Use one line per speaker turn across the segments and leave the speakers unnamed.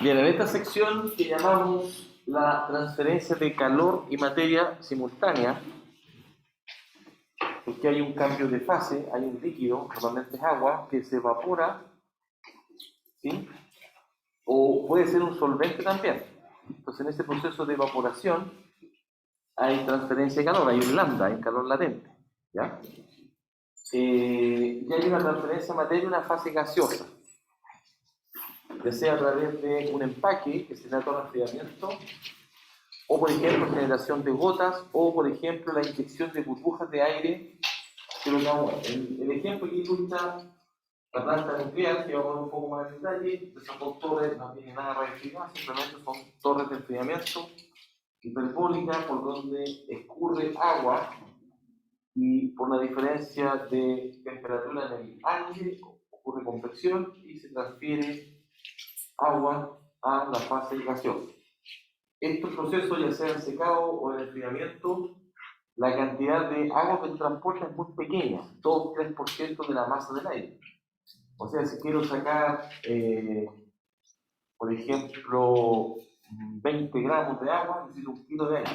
Bien, en esta sección que llamamos la transferencia de calor y materia simultánea, porque hay un cambio de fase, hay un líquido, normalmente es agua, que se evapora, ¿sí? O puede ser un solvente también. Entonces, en este proceso de evaporación hay transferencia de calor, hay un lambda, hay calor latente, ¿ya? Y hay una transferencia de materia en una fase gaseosa, ya sea a través de un empaque que se da con enfriamiento, o por ejemplo generación de gotas, o por ejemplo la inyección de burbujas de aire. El ejemplo que ilustra la planta nuclear, que vamos a ver un poco más en detalle. Esas dos torres no tienen nada de radioactividad, simplemente son torres de enfriamiento hiperbólicas por donde escurre agua y por la diferencia de temperatura en el aire ocurre convección y se transfiere agua a la fase gaseosa. Estos procesos, ya sea en secado o en enfriamiento, la cantidad de agua que transporta es muy pequeña, 2-3% de la masa del aire. O sea, si quiero sacar, por ejemplo, 20 gramos de agua, necesito 1 kilo de aire,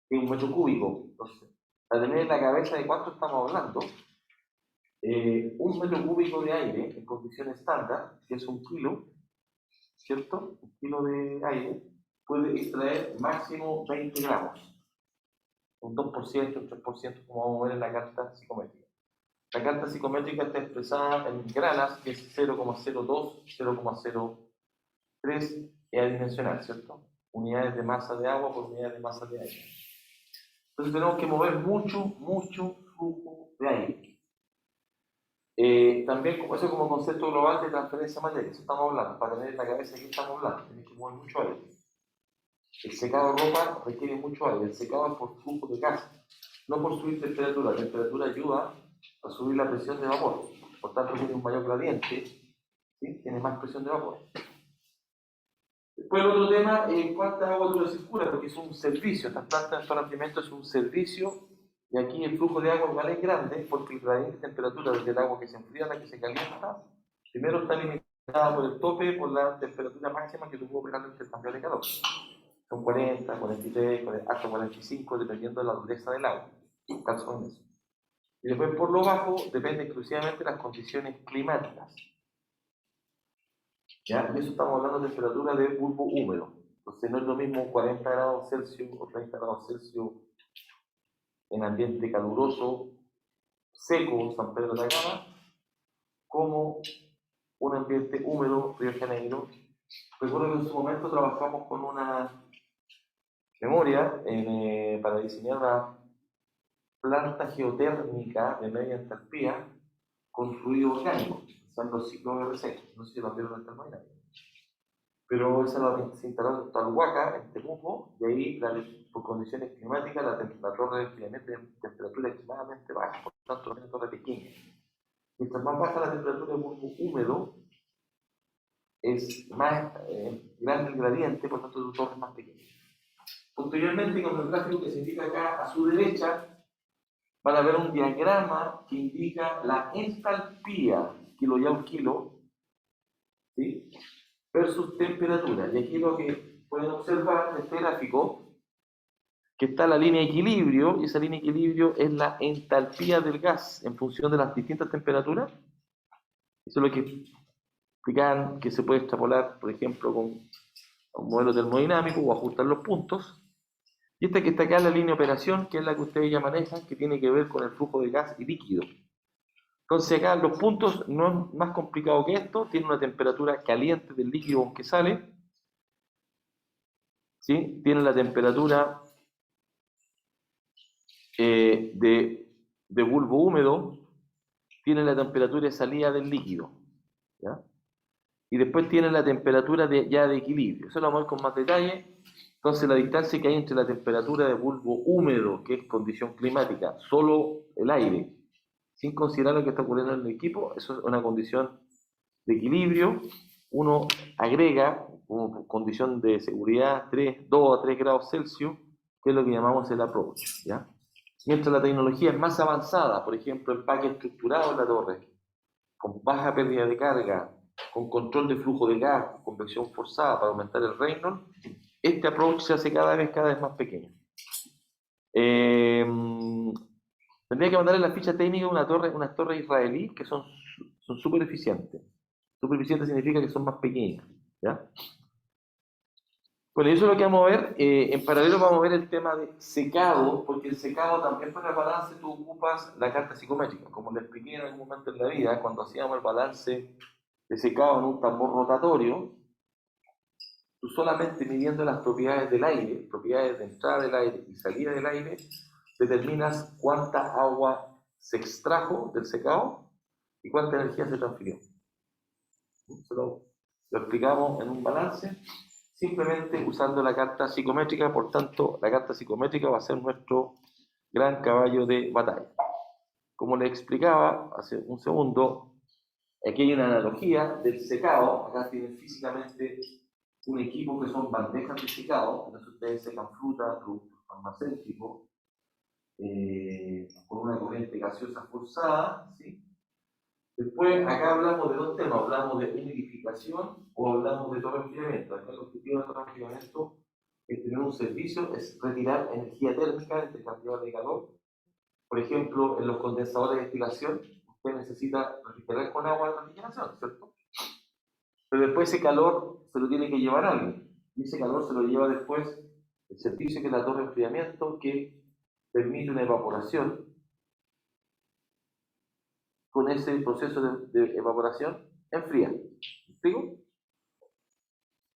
que es 1 metro cúbico. Entonces, para tener en la cabeza de cuánto estamos hablando, 1 metro cúbico de aire en condiciones estándar, que es 1 kilo, ¿cierto? 1 kilo de aire puede extraer máximo 20 gramos, un 2%, un 3%, como vamos a ver en la carta psicométrica. La carta psicométrica está expresada en granas, que es 0,02, 0,03 es adimensional, ¿cierto? Unidades de masa de agua por unidades de masa de aire. Entonces tenemos que mover mucho flujo de aire. También, eso como concepto global de transferencia de materia, eso estamos hablando, para tener en la cabeza que estamos hablando, tenemos que mover mucho aire. El secado de ropa requiere mucho aire, el secado es por flujo de gas, no por subir temperatura. La temperatura ayuda a subir la presión de vapor, por tanto tiene un mayor gradiente, ¿sí? Tiene más presión de vapor. Después el otro tema es cuánta agua dura circula, porque es un servicio, esta planta de enfriamiento es un servicio, y aquí el flujo de agua igual es grande, porque el gradiente de temperatura desde el agua que se enfría a la que se calienta, primero está limitada por el tope, por la temperatura máxima que tuvo operando el intercambio de calor. Son 40, 43, hasta 45, dependiendo de la dureza del agua. Caso en eso. Y después por lo bajo depende exclusivamente de las condiciones climáticas. ¿Ya? Y eso estamos hablando de temperatura de bulbo húmedo. Entonces no es lo mismo 40 grados Celsius o 30 grados Celsius en ambiente caluroso, seco, San Pedro de Atacama, como un ambiente húmedo, Río de Janeiro. Recuerdo que en su momento trabajamos con una memoria para diseñar una planta geotérmica de media entalpía con fluido orgánico, son los ciclos RC, no sé si lo vieron en el termodinámica. Pero esa se instaló en Talhuaca, en Temuco, y ahí por condiciones climáticas la torre de enfriamiento de temperatura extremadamente baja, por lo tanto es una torre pequeña. Mientras más baja la temperatura del bulbo húmedo, es más grande el gradiente, por lo tanto tu torre es más pequeña. Posteriormente, con el gráfico que se indica acá a su derecha, van a ver un diagrama que indica la entalpía, kilo, ¿sí? Versus temperatura. Y aquí lo que pueden observar en este gráfico, que está la línea de equilibrio, y esa línea de equilibrio es la entalpía del gas en función de las distintas temperaturas. Eso es lo que explican que se puede extrapolar, por ejemplo, con un modelo termodinámico o ajustar los puntos. Y esta que está acá es la línea de operación, que es la que ustedes ya manejan, que tiene que ver con el flujo de gas y líquido. Entonces acá los puntos no es más complicado que esto, tiene una temperatura caliente del líquido con que sale, ¿sí? Tiene la temperatura de bulbo húmedo, tiene la temperatura de salida del líquido, ¿ya? Y después tiene la temperatura ya de equilibrio. Eso lo vamos a ver con más detalle. Entonces la distancia que hay entre la temperatura de bulbo húmedo, que es condición climática, solo el aire, sin considerar lo que está ocurriendo en el equipo, eso es una condición de equilibrio. Uno agrega como condición de seguridad 2 a 3 grados Celsius, que es lo que llamamos el approach, ¿ya? Mientras la tecnología es más avanzada, por ejemplo, empaque estructurado en la torre, con baja pérdida de carga, con control de flujo de gas, con convección forzada para aumentar el Reynolds, este approach se hace cada vez más pequeño. Tendría que mandarle la ficha técnica de unas torres israelíes que son súper eficientes. Súper eficientes significa que son más pequeñas, ¿ya? Bueno, eso es lo que vamos a ver. En paralelo vamos a ver el tema de secado, porque el secado también para el balance tú ocupas la carta psicométrica. Como le expliqué en algún momento en la vida, cuando hacíamos el balance de secado en un tambor rotatorio, tú solamente midiendo las propiedades del aire, propiedades de entrada del aire y salida del aire, determinas cuánta agua se extrajo del secado y cuánta energía se transfirió. Lo explicamos en un balance, simplemente usando la carta psicométrica. Por tanto, la carta psicométrica va a ser nuestro gran caballo de batalla. Como les explicaba hace un segundo, aquí hay una analogía del secado. Acá tienen físicamente un equipo que son bandejas de secado, donde ustedes secan fruta, productos farmacéuticos, con una corriente gaseosa forzada, ¿sí? Después, acá hablamos de dos temas, hablamos de humidificación o hablamos de torrefriamiento. Acá el objetivo del torrefriamiento es tener un servicio, es retirar energía térmica entre cantidad de calor. Por ejemplo, en los condensadores de destilación, usted necesita refrigerar con agua de refrigeración, ¿cierto? Pero después ese calor se lo tiene que llevar alguien, y ese calor se lo lleva después el servicio que es la torre de enfriamiento, que permite una evaporación. Con ese proceso de evaporación enfría. ¿Me explico?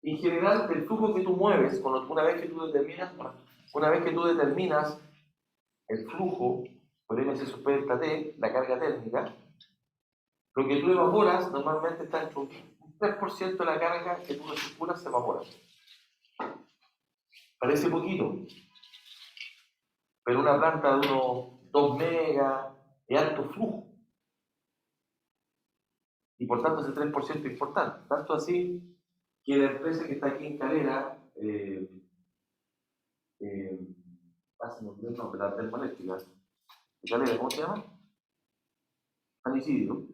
En general, el flujo que tú mueves, una vez que tú determinas el flujo por MC sub delta T, la carga térmica, lo que tú evaporas normalmente está entre un 3% de la carga que tú recirculas se evapora. Parece poquito, pero una planta de unos 2 megas es alto flujo. Y por tanto ese 3% es importante. Tanto así que la empresa que está aquí en Calera, de la termoeléctrica de Calera, ¿cómo se llama? San Isidro.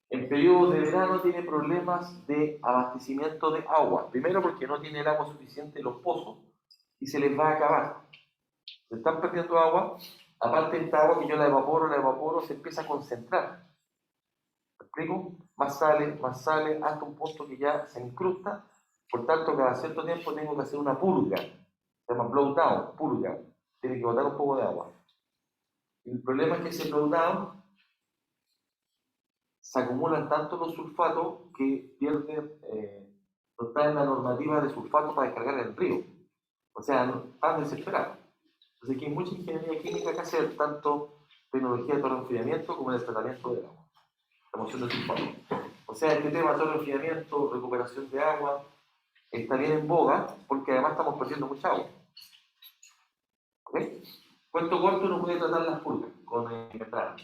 En periodo de verano tiene problemas de abastecimiento de agua. Primero porque no tiene el agua suficiente en los pozos y se les va a acabar. Se están perdiendo agua. Aparte de esta agua que yo la evaporo, se empieza a concentrar. ¿Me explico? Más sale, hasta un punto que ya se incrusta. Por tanto, cada cierto tiempo tengo que hacer una purga. Se llama blow down, purga. Tiene que botar un poco de agua. El problema es que ese blow down se acumulan tanto los sulfatos que pierden, no está en la normativa de sulfato para descargar en el río. O sea, no, están desesperados. Entonces, aquí hay mucha ingeniería química que hacer, tanto tecnología de torrefriamiento como de tratamiento del agua, remoción de sulfato. O sea, este tema de torrefriamiento, recuperación de agua, está bien en boga porque además estamos perdiendo mucha agua. ¿Ok? Cuento corto, uno puede tratar las pulgas con membrana.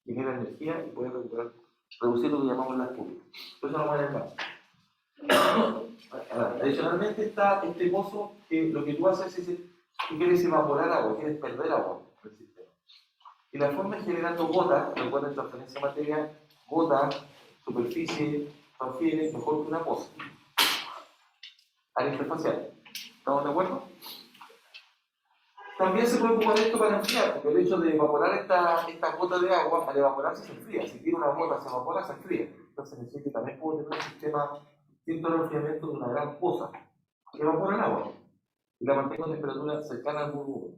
Genera energía y puede reducir lo que llamamos las pulgas. Eso no va a llamar. Adicionalmente está este pozo que lo que tú haces es que quieres evaporar agua, quieres perder agua del sistema. Y la forma es generando gotas, recuerden transferencia de materia, gota, superficie, transfiere mejor que una poza. Área interfacial. ¿Estamos de acuerdo? También se puede ocupar esto para enfriar, porque el hecho de evaporar esta gota de agua, al evaporarse se enfría. Si tiene una gota, se evapora, se enfría. Entonces necesita que también puedo tener un sistema distinto al enfriamiento de una gran poza que evapora el agua y la mantengo a temperatura cercana al burbujo.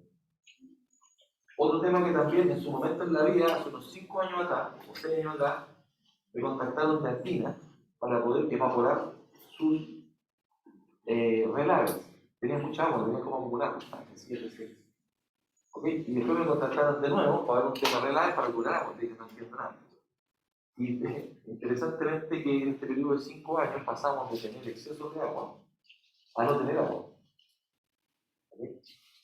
Otro tema que también en su momento en la vida, hace unos 5 años atrás, o 6 años atrás, me contactaron de Argentina para poder evaporar sus relaves. Tenía mucha agua, tenía como acumular, 7, 6. ¿Okay? Y después me contactaron de nuevo para ver un tema relave para curar agua, dije no entiendo nada. Y interesantemente que en este periodo de 5 años pasamos de tener exceso de agua a no tener agua. ¿Okay?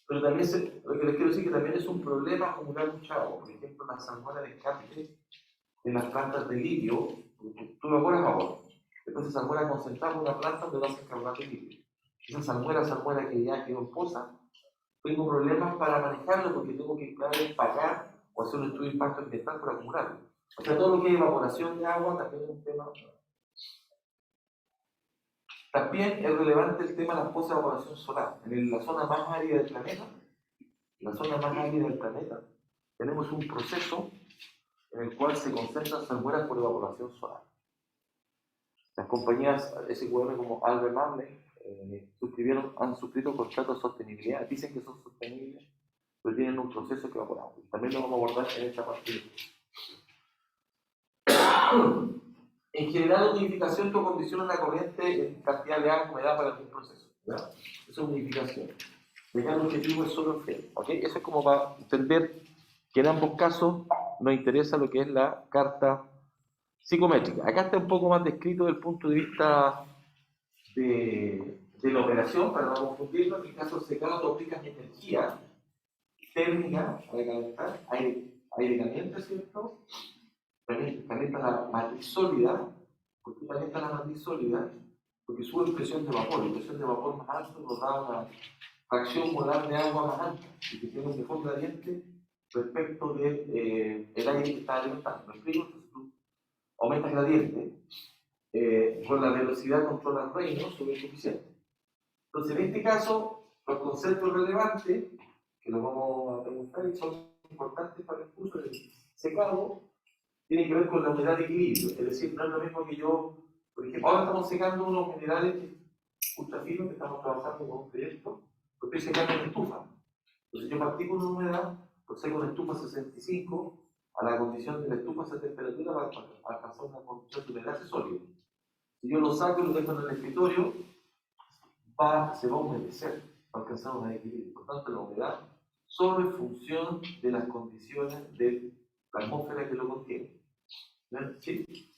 Pero también lo que les quiero decir es que también es un problema acumular mucha agua. Por ejemplo, la salmuera de escape de las plantas de litio, tú evaporas agua. Entonces salmuera concentrada en una planta donde vas a carbonato de litio. Esa salmuera que ya quedó en poza, tengo problemas para manejarlo porque tengo que pagar o hacer un estudio de impacto ambiental para acumularlo. O sea, todo lo que es evaporación de agua también es un tema. También es relevante el tema de la post-evaporación solar. En la zona más árida del planeta, tenemos un proceso en el cual se concentran salmueras por evaporación solar. Las compañías SQM como Albert Manley han suscrito contratos de sostenibilidad, dicen que son sostenibles, pero tienen un proceso que evaporamos. También lo vamos a abordar en esta parte. En general, la humidificación tú condicionas la corriente en cantidad de agua, humedad para algún proceso. ¿Verdad? Eso es humidificación. Dejar el objetivo es solo enfriar. ¿Okay? Eso es como para entender que en ambos casos nos interesa lo que es la carta psicométrica. Acá está un poco más descrito desde el punto de vista de la operación, para no confundirlo. En el caso del secado, tú aplicas energía térmica para calentar, aire caliente, ¿cierto? Calienta la matriz sólida. ¿Por qué calienta la matriz sólida? Porque sube presión de vapor. La presión de vapor más alta nos da una fracción molar de agua más alta y que tiene un mejor gradiente respecto del aire que está alimentando. ¿Me explico? Entonces tú aumentas el gradiente, con la velocidad controla el reino sobre el coeficiente. Entonces, en este caso, los conceptos relevantes, que los vamos a preguntar y son importantes para el curso del secado, tienen que ver con la humedad de equilibrio. Es decir, no es lo mismo que yo, por ejemplo, ahora estamos secando unos minerales ultrafinos que estamos trabajando con un proyecto, lo estoy secando en estufa. Entonces, yo partí con una humedad, lo seco en estufa 65, a la condición de la estufa a esa temperatura para alcanzar una condición de humedad sólida. Si yo lo saco y lo dejo en el escritorio, se va a humedecer para alcanzar un equilibrio. Por tanto, la humedad solo es función de las condiciones de la atmósfera que lo contiene. ¿Sí?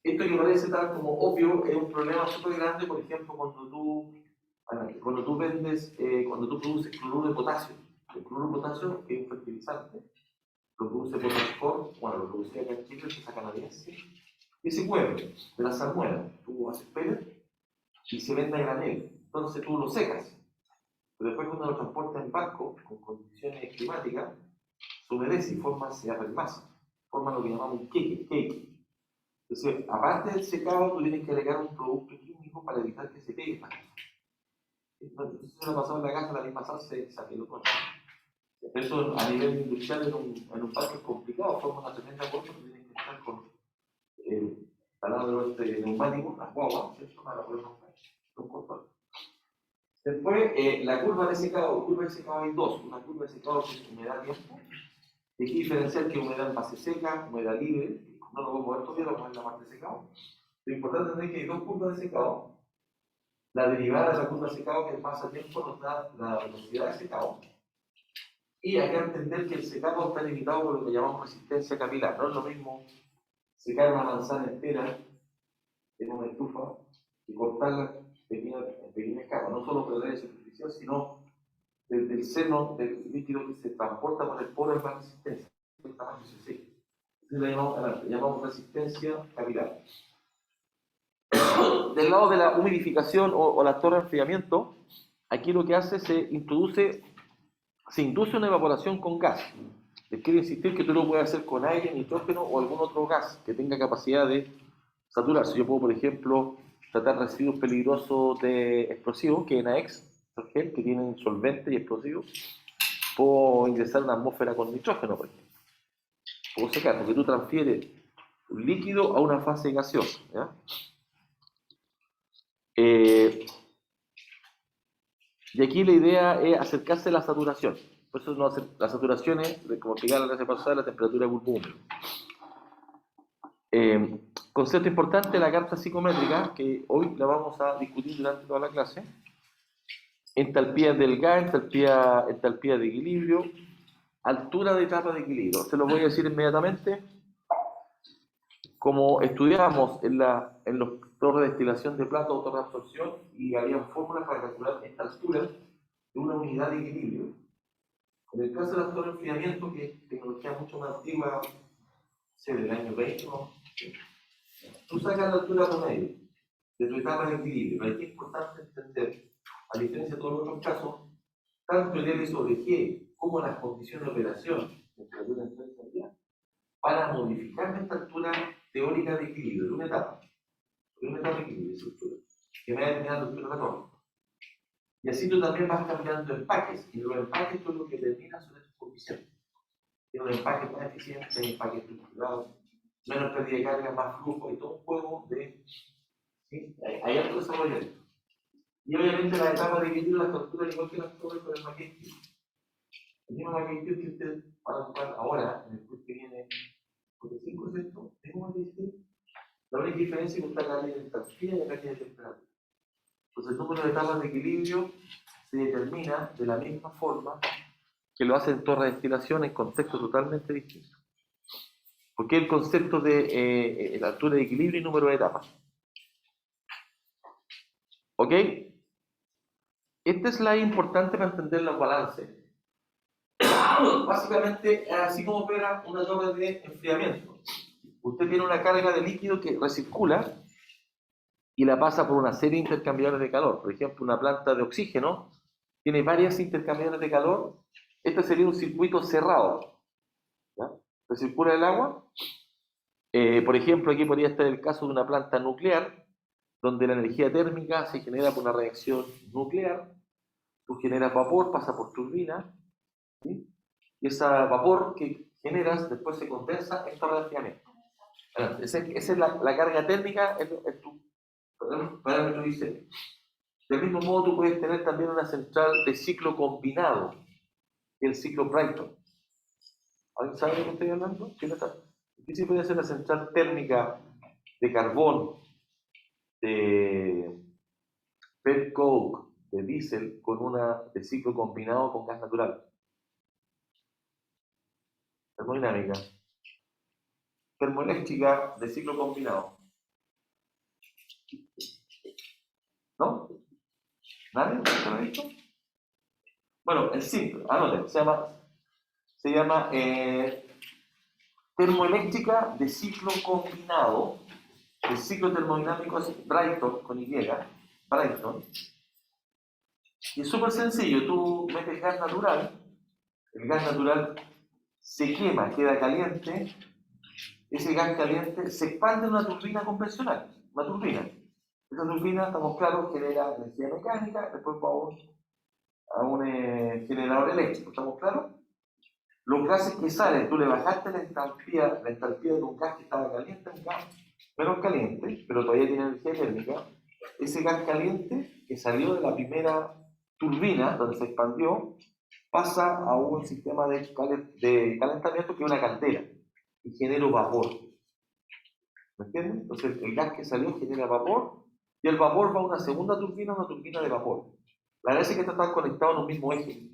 Esto que parece tal como obvio es un problema súper grande, por ejemplo, cuando tú produces cloruro de potasio. El cloruro de potasio es un fertilizante, lo produce Potascor, bueno, lo producía acá en Chile, empresa canadiense, y se mueve de la salmuera. Tú haces pellet y se vende a granel. Entonces tú lo secas, pero después cuando lo transportas en barco, con condiciones climáticas, se humedece y se llama el masa, forma lo que llamamos un cake. Entonces, aparte del secado, tú tienes que agregar un producto químico para evitar que se pegue. Entonces, se lo pasado en la casa, la misma sal se quedó con eso a nivel industrial en un parque es complicado, forma una tremenda cosa que tienes que estar con taladro neumático, las guaguas, ¿cierto? Para poder comprar un control. Después, la curva de secado hay dos. Una curva de secado que es humedad-tiempo. Hay que diferenciar que humedad en fase seca, humedad libre. No lo voy a poner todavía, lo voy a poner en la parte de secado. Lo importante es que hay dos curvas de secado. La derivada de la curva de secado, que es masa-tiempo, nos da la velocidad de secado. Y hay que entender que el secado está limitado por lo que llamamos resistencia capilar. No es lo mismo secar una manzana entera en una estufa y cortarla en pequeñas capas, no solo por el aire superficial, sino desde el seno del líquido que se transporta por el poro es más resistencia. Entonces la llamamos resistencia capilar. Del lado de la humidificación o la torre de enfriamiento, aquí lo que hace se induce una evaporación con gas. Les quiero insistir que tú lo puedes hacer con aire, nitrógeno o algún otro gas que tenga capacidad de saturarse. Yo puedo, por ejemplo, tratar residuos peligrosos de explosivos, que es NAEX, que tienen solvente y explosivos. Puedo ingresar una atmósfera con nitrógeno, por ejemplo. Puedo secar, porque tú transfieres un líquido a una fase gaseosa. ¿Ya? Y aquí la idea es acercarse a la saturación. Por eso la saturación es, como explicaba la clase pasada, la temperatura de bulbo húmedo. Concepto importante, la carta psicométrica, que hoy la vamos a discutir durante toda la clase. Entalpía del gas, entalpía de equilibrio, altura de etapa de equilibrio. Se lo voy a decir inmediatamente. Como estudiamos en los torres de destilación de plata o torre de absorción, y había fórmulas para calcular esta altura de una unidad de equilibrio. En el caso de las torres de enfriamiento, que es tecnología mucho más antigua, del año 20, ¿no? Tú sacas la altura promedio de tu etapa de equilibrio, pero es importante entender, a diferencia de todos los otros casos, tanto el L sobre G como las condiciones de operación, temperatura en para modificar la estructura teórica de equilibrio de una etapa de equilibrio de estructura, que va a determinar la estructura católica. Y así tú también vas cambiando empaques, y los empaques tú lo que determinas son estos coeficientes. Tiene un empaque más eficiente, un empaque estructurado, menos pérdida de carga, más flujo, y todo un juego de... ¿sí? Hay alto desarrollo. Y obviamente la etapa de equilibrio de la estructura, igual que las torres con el maquetio. El mismo maquetio que ustedes van a buscar ahora, en el curso que viene, porque 5%, es como dice, la única diferencia es que está acá en entalpía y acá tiene temperatura. Entonces el número de etapas de equilibrio se determina de la misma forma que lo hacen torres de destilación en contextos totalmente distintos. Porque el concepto de la altura de equilibrio y número de etapas. ¿Ok? Esta slide es importante para entender los balances. Básicamente, es así como opera una torre de enfriamiento. Usted tiene una carga de líquido que recircula y la pasa por una serie de intercambiadores de calor. Por ejemplo, una planta de oxígeno tiene varios intercambiadores de calor. Este sería un circuito cerrado. ¿Ya? Recircula el agua. Por ejemplo, aquí podría estar el caso de una planta nuclear, donde la energía térmica se genera por una reacción nuclear. Tú generas vapor, pasa por turbina, ¿sí? Y ese vapor que generas después se condensa en torre de enfriamiento. Esa es la carga térmica en tu parámetro dice. Del mismo modo, tú puedes tener también una central de ciclo combinado, que es el ciclo Brighton. ¿Alguien sabe de qué estoy hablando? Aquí sí puede ser la central térmica de carbón, de pet coke, de diésel, con una de ciclo combinado con gas natural. Termodinámica. Termoeléctrica de ciclo combinado. ¿No? ¿Nadie lo ha visto? Bueno, el ciclo, anoten, se llama termoeléctrica de ciclo combinado. El ciclo termodinámico es Brighton, con Y, Brighton. Y es súper sencillo, tú metes gas natural, el gas natural se quema, queda caliente, ese gas caliente se expande en una turbina convencional, una turbina. Esa turbina, estamos claros, genera energía mecánica, después vamos a un generador eléctrico, ¿estamos claros? Los gases que salen, tú le bajaste la entalpía de un gas que estaba caliente a un gas menos caliente, pero todavía tiene energía térmica. Ese gas caliente que salió de la primera turbina, donde se expandió, pasa a un sistema de calentamiento que es una caldera y genera vapor. ¿Me entiendes? Entonces el gas que salió genera vapor y el vapor va a una segunda turbina, una turbina de vapor. La gracia es que están conectados en un mismo eje.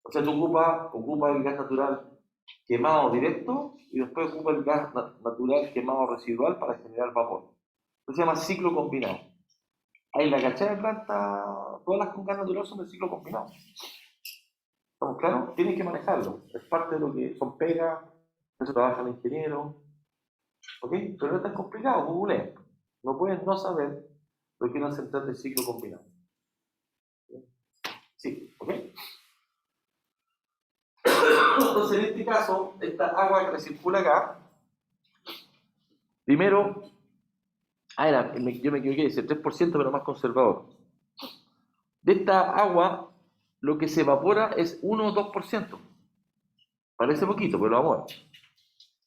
O sea, tú ocupas el gas natural quemado directo y después ocupas el gas natural quemado residual para generar vapor. Eso se llama ciclo combinado. Ahí la cachada de planta, todas las con gas natural son de ciclo combinado. ¿Estamos claros? Tienes que manejarlo. Es parte de lo que son pegas, eso trabajan ingenieros. ¿Ok? Pero no es tan complicado, Google. No puedes no saber lo que es una central de ciclo combinado. Sí, ¿ok? Entonces, en este caso, esta agua que circula acá, primero, yo me equivoqué, dice 3%, pero más conservador. De esta agua, lo que se evapora es 1 o 2%. Parece poquito, pero lo vamos a ver.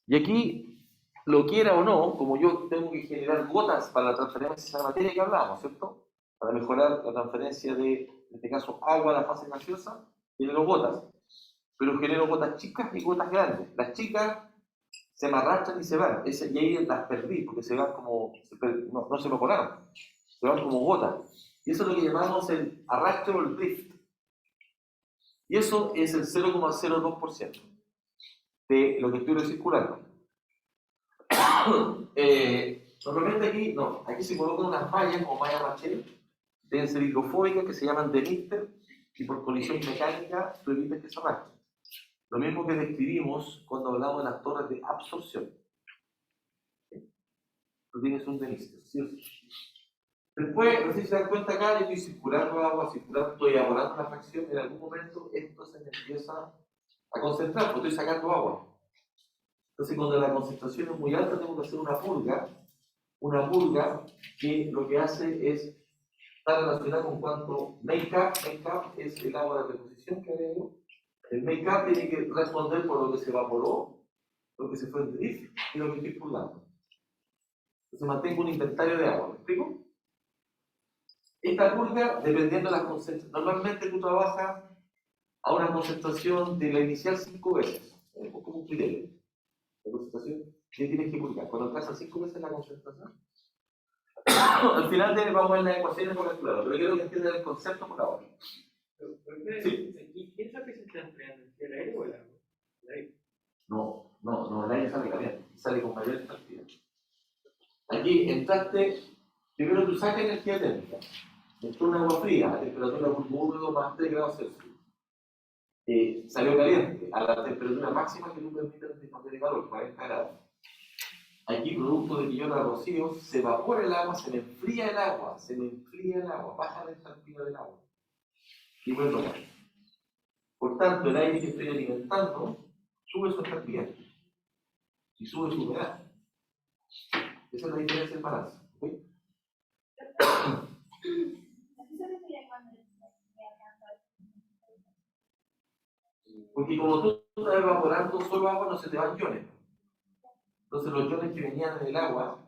Y aquí, lo quiera o no, como yo tengo que generar gotas para la transferencia de la materia que hablábamos, ¿cierto? Para mejorar la transferencia de, en este caso, agua a la fase gaseosa, genero gotas. Pero genero gotas chicas y gotas grandes. Las chicas se me arrastran y se van. Y ahí las perdí, porque se van como, no se evaporaron, se van como gotas. Y eso es lo que llamamos el arrastre o el drift. Y eso es el 0,02% de lo que estoy recirculando. Normalmente aquí se colocan unas mallas como mallas Rachel, deben ser hidrofóbicas, que se llaman de Mister, y por colisión mecánica tú evitas que se arrastren. Lo mismo que describimos cuando hablamos de las torres de absorción. Tú tienes un de Mister, ¿sí o sí? Después, no sé si se dan cuenta acá, yo estoy circulando agua, estoy evaporando la fracción, en algún momento esto se me empieza a concentrar, porque estoy sacando agua. Entonces, cuando la concentración es muy alta, tengo que hacer una purga que lo que hace es estar relacionada con cuánto make-up es el agua de reposición que agrego. El make-up tiene que responder por lo que se evaporó, lo que se fue en drift y lo que estoy purgando. Entonces mantengo un inventario de agua, ¿me explico? Esta purga, dependiendo de la concentración, normalmente tú trabajas a una concentración de la inicial 5 veces, como un criterio. La concentración que tienes que purgar. Cuando alcanzas 5 veces la concentración, al final vamos a ver las ecuaciones por calcularlo, pero quiero que entiendan el concepto por ahora.
Sí. ¿Quién sabe si se está enfriando? ¿El aire o el agua? El aire.
No, el aire sale caliente, sale con mayor cantidad. Aquí entraste, primero tú sacas energía térmica, entró un agua fría a temperatura húmedo más 3 grados Celsius. Salió caliente a la temperatura máxima que tú permites el disponible de calor, 40 grados. Aquí, producto de que yo la rocío, se evapora el agua, se me enfría el agua, baja la temperatura del agua. Y vuelvo a tomar. Por tanto, el aire que estoy alimentando sube su entropía y sube su humedad. Esa es la diferencia en balance. ¿Okay? Porque como tú estás evaporando solo agua, no se te van iones. Entonces los iones que venían en el agua,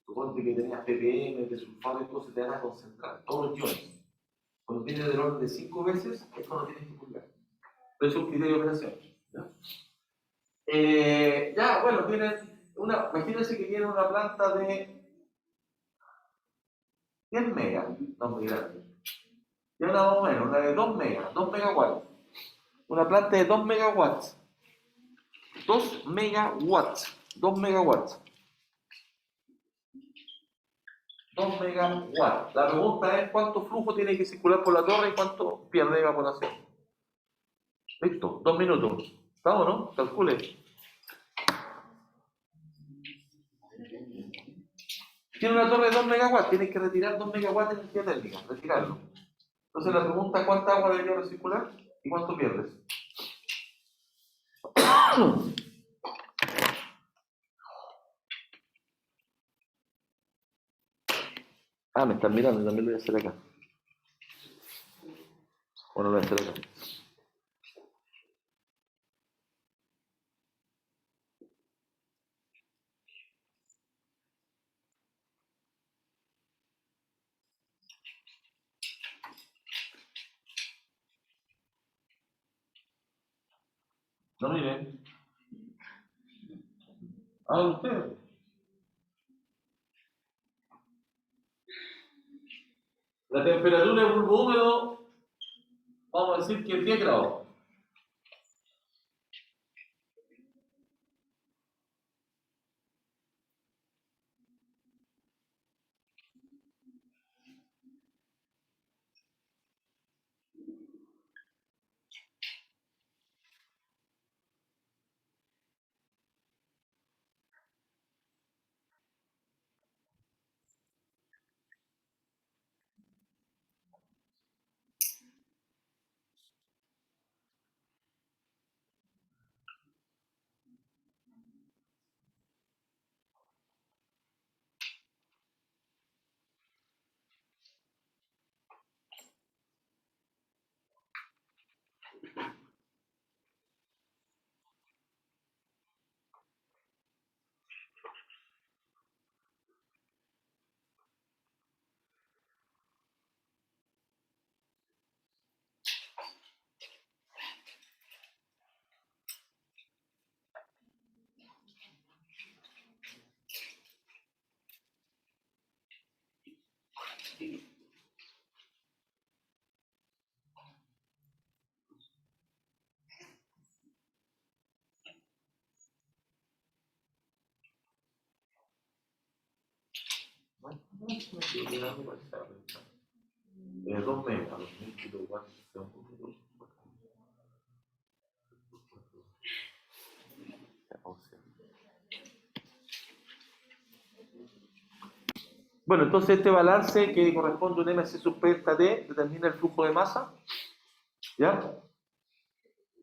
suponte que tenías ppm, de sulfato y todo, se te van a concentrar, todos los iones. Cuando tienes del orden de 5 veces, es cuando tienes que purgar. Pero eso es un criterio de operación. Bueno, imagínense que tienen una planta de 10 megas, no muy grande. Y una más o menos, una de 2 megas, 2 megawatts. Una planta de 2 megawatts. 2 megawatts. 2 megawatts. 2 megawatts. La pregunta es cuánto flujo tiene que circular por la torre y cuánto pierde evaporación. Listo, 2 minutos. ¿Estamos, no? Calcule. Tiene una torre de 2 megawatts, tiene que retirar 2 megawatts de energía térmica, retirarlo. Entonces la pregunta es cuánta agua debería recircular y cuánto pierdes. Me están mirando, también lo voy a hacer acá. O no lo voy a hacer acá. No miren. Usted. La temperatura de bulbo húmedo, vamos a decir que es 10 grados. Es 2 megas, 2000 kilowatts. Bueno, entonces este balance que corresponde a un MC sub delta T determina el flujo de masa, ¿ya?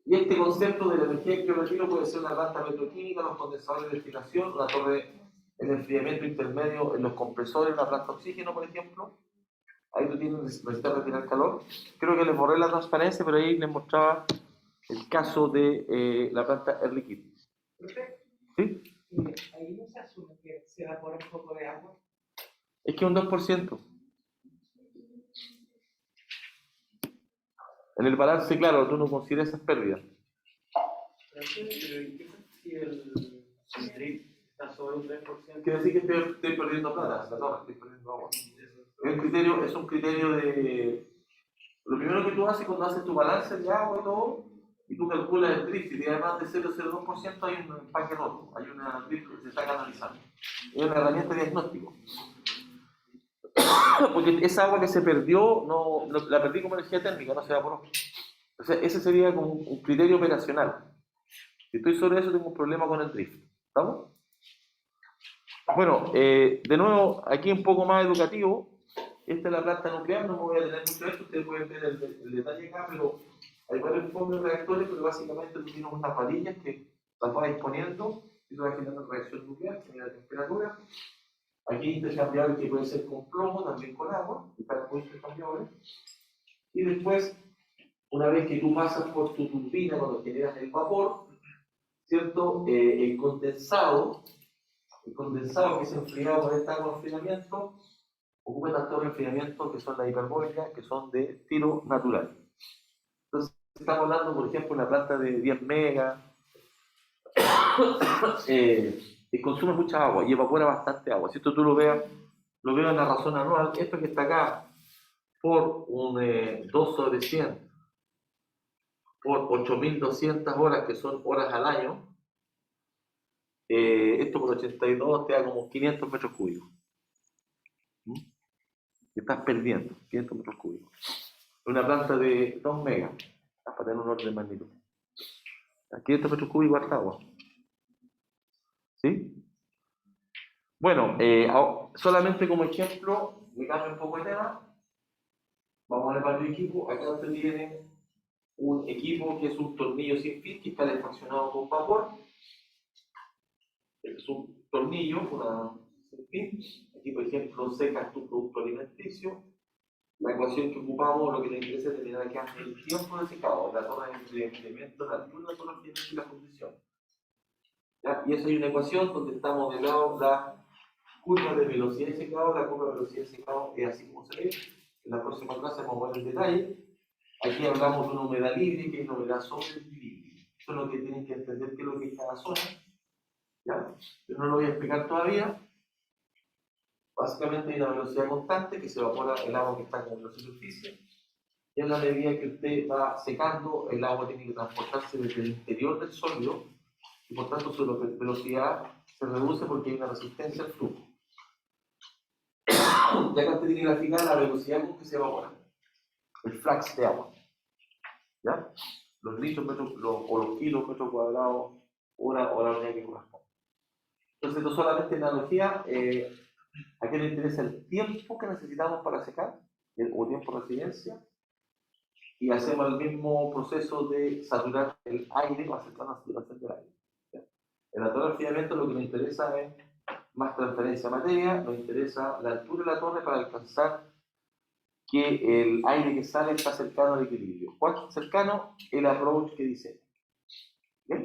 Y este concepto de la energía que yo retiro puede ser una planta petroquímica, los condensadores de destilación, una torre en enfriamiento intermedio en los compresores, una planta de oxígeno, por ejemplo. Ahí tú necesitas retirar calor. Creo que les borré la transparencia, pero ahí les mostraba el caso de la planta Air Liquide. ¿Sí?
Ahí no se asume que se evapora un poco de agua.
Es que un 2%. En el balance, claro, tú no consideras esas pérdidas.
Pero ¿y qué pasa si el drip está sobre un 3%?
Quiere decir que estoy perdiendo plata, la torre, estoy perdiendo agua. Es un criterio de... Lo primero que tú haces cuando haces tu balance de agua y todo, y tú calculas el drip, si tiene más de 0,02% hay un empaque roto, hay una drip que se está canalizando. Es una herramienta de diagnóstico. Porque esa agua que se perdió, la perdí como energía térmica, no se evaporó. O sea, ese sería como un criterio operacional. Si estoy sobre eso, tengo un problema con el drift. ¿Estamos? Bueno, de nuevo, aquí un poco más educativo. Esta es la planta nuclear, no me voy a detener mucho de esto, ustedes pueden ver el detalle acá, pero hay varios fondos de reactores, pero básicamente tú tienes unas varillas que las vas exponiendo y tú vas generando reacción nuclear, genera temperatura. Aquí intercambiable que puede ser con plomo, también con agua, están muy intercambiables. Y después, una vez que tú pasas por tu turbina, cuando generas el vapor, ¿cierto? El condensado que es enfriado por esta agua de enfriamiento, ocupa estas torres de enfriamiento que son las hiperbólicas, que son de estilo natural. Entonces, estamos hablando, por ejemplo, de una planta de 10 megas, que consume mucha agua y evapora bastante agua. Si esto tú lo veo en la razón anual, esto que está acá, por un 2 sobre 100, por 8.200 horas, que son horas al año, esto por 82 te da como 500 metros cúbicos. Que estás perdiendo 500 metros cúbicos. Una planta de 2 megas, para tener un orden de magnitud. 500 metros cúbicos harta agua. ¿Sí? Bueno, solamente como ejemplo, me cambio un poco de tema. Vamos a ver para el equipo. Acá usted tiene un equipo que es un tornillo sin fin que está desfaccionado con vapor. Es un tornillo, una sin fin. Aquí, por ejemplo, secas tu producto alimenticio. La ecuación que ocupamos, lo que le interesa es determinar que hace el tiempo de secado, la torre de enfriamiento, la altura de la torre de enfriamiento y la fundición. ¿Ya? Y eso hay una ecuación donde está modelado la curva de velocidad de secado. La curva de velocidad de secado es así como se ve. En la próxima clase vamos a ver el detalle. Aquí hablamos de una humedad libre, que es una humedad sobre el equilibrio. Eso es lo que tienen que entender, qué es lo que es cada zona. ¿Ya? Yo no lo voy a explicar todavía. Básicamente hay una velocidad constante que se evapora el agua que está en la superficie. Y en la medida que usted va secando, el agua tiene que transportarse desde el interior del sólido y por tanto su velocidad se reduce porque hay una resistencia al flujo. Ya que usted tiene que graficar la velocidad con que se evapora, el flux de agua. ¿Ya? Los litros o los kilos metros cuadrados hora o la unidad que corresponde. Entonces, no solamente en analogía, ¿a qué le interesa el tiempo que necesitamos para secar? O tiempo de residencia. Y hacemos el mismo proceso de saturar el aire o acercar la saturación del aire. ¿Ya? En la torre de enfriamiento lo que nos interesa es más transferencia de materia, nos interesa la altura de la torre para alcanzar que el aire que sale está cercano al equilibrio. ¿Cuánto cercano? El approach que dice. ¿Bien?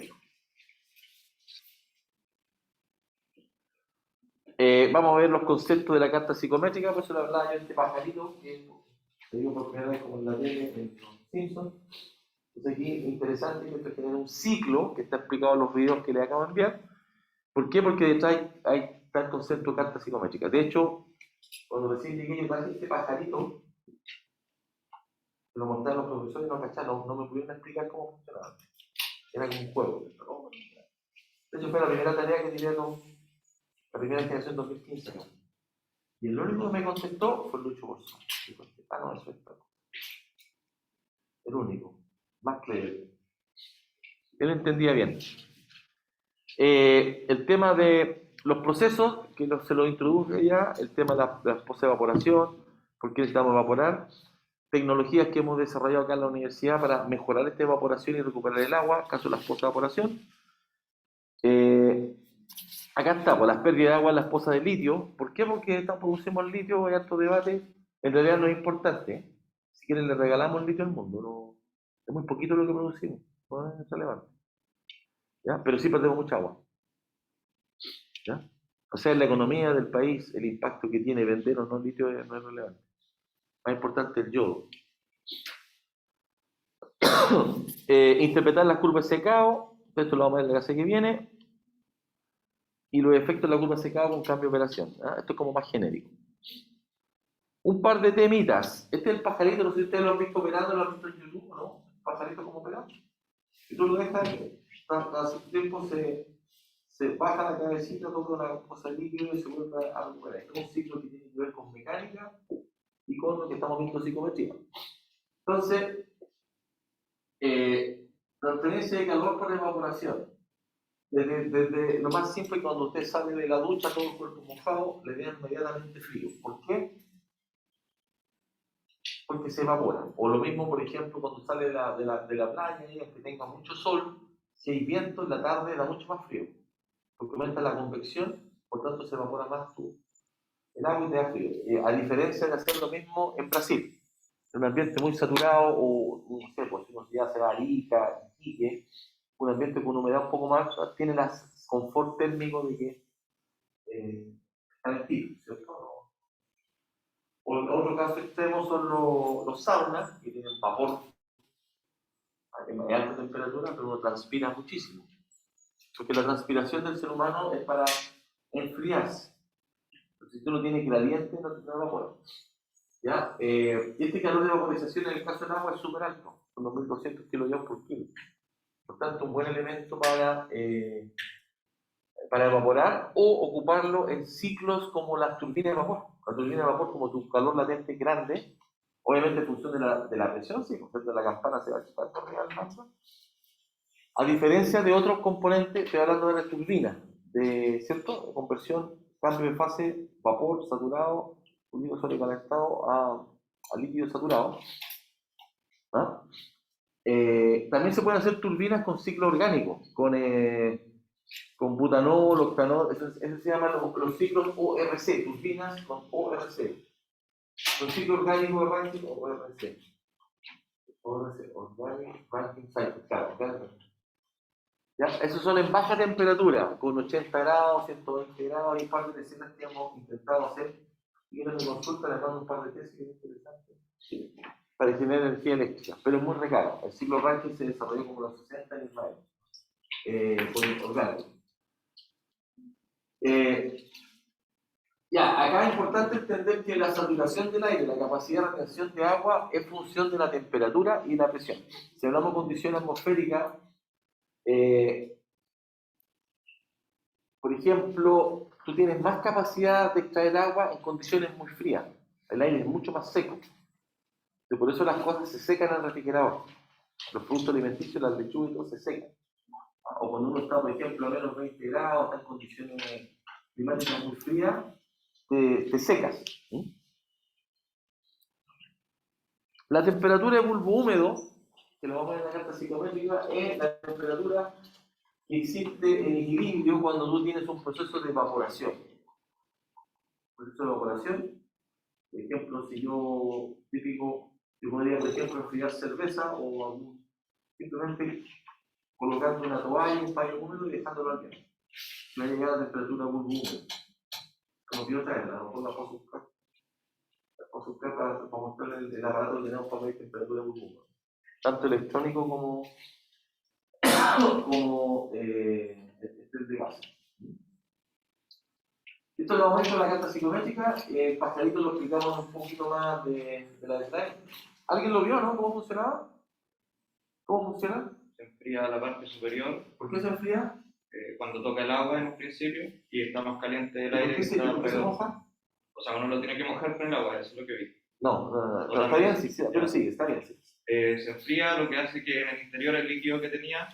Vamos a ver los conceptos de la carta psicométrica, por eso le hablaba yo de este pajarito que se dio por primera vez como en la tele en los Simpsons. Entonces aquí es interesante que esto genera un ciclo que está explicado en los videos que le acabo de enviar. ¿Por qué? Porque detrás está el concepto de carta psicométrica. De hecho, cuando recién llegué yo traje este pajarito, lo montaron los profesores y no cacharon, no me pudieron explicar cómo funcionaba. Era como un juego. De hecho, fue la primera tarea que tiraron, la primera generación 2015. ¿No? Y el único que me contestó fue Lucho Bolsón. Dijo, no, eso es todo. El único, más clever. Él entendía bien. El tema de los procesos, que se lo introduje ya, el tema de la post-evaporación, por qué necesitamos evaporar, tecnologías que hemos desarrollado acá en la universidad para mejorar esta evaporación y recuperar el agua, caso de las pozas de evaporación. Acá está, pues, las pérdidas de agua en las pozas de litio. ¿Por qué? Porque producimos litio, hay harto debate, en realidad no es importante. Si quieren le regalamos el litio al mundo, no, es muy poquito lo que producimos, no es relevante. ¿Ya? Pero sí perdemos mucha agua. ¿Ya? O sea, en la economía del país, el impacto que tiene vender o no litio no es relevante. Más importante el yodo. Interpretar las curvas de secado, esto lo vamos a ver en la clase que viene, y los efectos de la curva de secado con cambio de operación. ¿Ah? Esto es como más genérico. Un par de temitas. Este es el pajarito, no sé si ustedes lo han visto operando, lo han visto en YouTube, ¿o no? El pajarito como operado. Si tú lo dejas, cada cierto tiempo se baja la cabecita, toca una cosa líquida y se vuelve a recuperar. Este es un ciclo que tiene que ver con mecánica y con lo que estamos viendo psicometría. Entonces, transferencia de calor por evaporación. Desde lo más simple, cuando usted sale de la ducha, todo el cuerpo mojado, le da inmediatamente frío. ¿Por qué? Porque se evapora. O lo mismo, por ejemplo, cuando sale de la playa y aunque tenga mucho sol, si hay viento en la tarde da mucho más frío. Porque aumenta la convección, por tanto se evapora más el agua y te da frío. A diferencia de hacer lo mismo en Brasil. En un ambiente muy saturado, o no sé, pues si uno ya se va a Arica, Iquique, un ambiente con humedad un poco más, tiene el confort térmico de que está en tibio, ¿cierto? O el otro caso extremo son los saunas, que tienen vapor a alta temperatura, pero uno transpira muchísimo. Porque la transpiración del ser humano es para enfriarse. Entonces, si tú no tienes gradiente, no evapora. ¿Ya? Y este calor de vaporización en el caso del agua es súper alto, son 2.200 kilojoules por kilo. Por tanto, un buen elemento para evaporar o ocuparlo en ciclos como las turbinas de vapor. La turbina de vapor, como tu calor latente es grande, obviamente en función de la presión, si por ejemplo la campana se va a quitar por arriba del manto. A diferencia de otros componentes, estoy hablando de la turbina, ¿cierto? Conversión, cambio de fase, vapor saturado, líquido sobrecalentado a líquido saturado. ¿Ah? También se pueden hacer turbinas con ciclo orgánico, con butanol, octanol, eso se llaman los ciclos ORC, turbinas con ORC. Con ciclo orgánico de Rankine o ORC. ORC, Organic Rankine Cycle, claro, claro. ¿Ya? Esos son en baja temperatura, con 80 grados, 120 grados, hay un par de escenas que hemos intentado hacer. Si quieren me consulta, les mando un par de tesis que es interesante. Sí. Para generar energía eléctrica, pero es muy recaro. El ciclo Rankine se desarrolló como los 60 en Israel, con el orgánico. Ya, acá es importante entender que la saturación del aire, la capacidad de retención de agua, es función de la temperatura y la presión. Si hablamos de condición atmosférica, por ejemplo, tú tienes más capacidad de extraer agua en condiciones muy frías. El aire es mucho más seco. Y por eso las cosas se secan en el refrigerador. Los productos alimenticios, las lechugas y todo se secan. O cuando uno está, por ejemplo, a menos 20 grados, está en condiciones climáticas muy frías, te secas. ¿Sí? La temperatura de bulbo húmedo, que lo vamos a ver en la carta psicométrica, es la temperatura que existe en equilibrio cuando tú tienes un proceso de evaporación. Proceso de evaporación, por ejemplo, si yo podría, por ejemplo, enfriar cerveza o simplemente colocando una toalla, un paño húmedo y dejándolo al viento. Va a llegar a la temperatura bulbo húmedo. Como quiero traerla, a lo mejor la puedo buscar. Para mostrar el aparato que tenemos para medir temperatura bulbo húmedo. Tanto electrónico como el de base. Esto lo vamos a ver con la carta psicométrica. El pajarito lo explicamos un poquito más de la detalles. ¿Alguien lo vio, no? ¿Cómo funcionaba? ¿Cómo funciona?
Se enfría la parte superior.
¿Por qué se enfría?
Cuando toca el agua en un principio y está más caliente el aire que está
¿Por qué se
alrededor.
moja?
O sea, uno lo tiene que mojar con el agua, eso es lo que vi.
No, está bien, sí, pero sí, está bien. Sí.
Se enfría, lo que hace que en el interior el líquido que tenía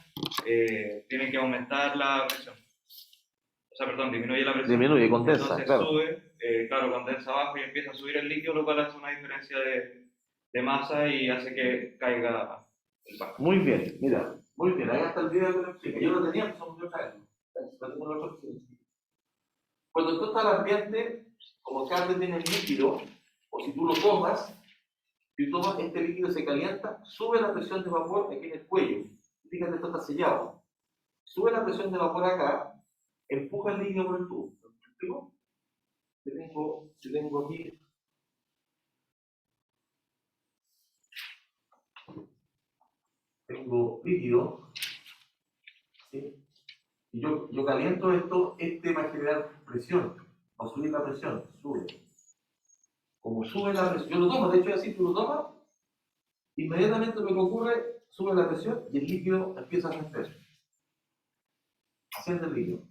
tiene que aumentar la presión. O sea, perdón, disminuye la presión.
Disminuye, condensa,
entonces
claro.
sube, claro, condensa abajo y empieza a subir el líquido, lo cual hace una diferencia de masa y hace que caiga el pájaro.
Muy bien, mira, muy bien, ahí está el video que lo explica. Yo lo tenía, pues somos de otra vez. Lo tengo en otra opción. Cuando tú estás al ambiente, como el carne tiene líquido, o si tú lo tomas, si tomas este líquido se calienta, sube la presión de vapor aquí en el cuello. Fíjate, esto está sellado. Sube la presión de vapor acá, empuja el líquido por el tubo. ¿Me explico? Yo tengo aquí. Tengo líquido, ¿sí? Y yo caliento esto, este va a generar presión, va a subir la presión, sube. Como sube la presión, yo lo tomo, de hecho así tú lo tomas, inmediatamente lo que ocurre, sube la presión y el líquido empieza a ascender. Asciende el líquido.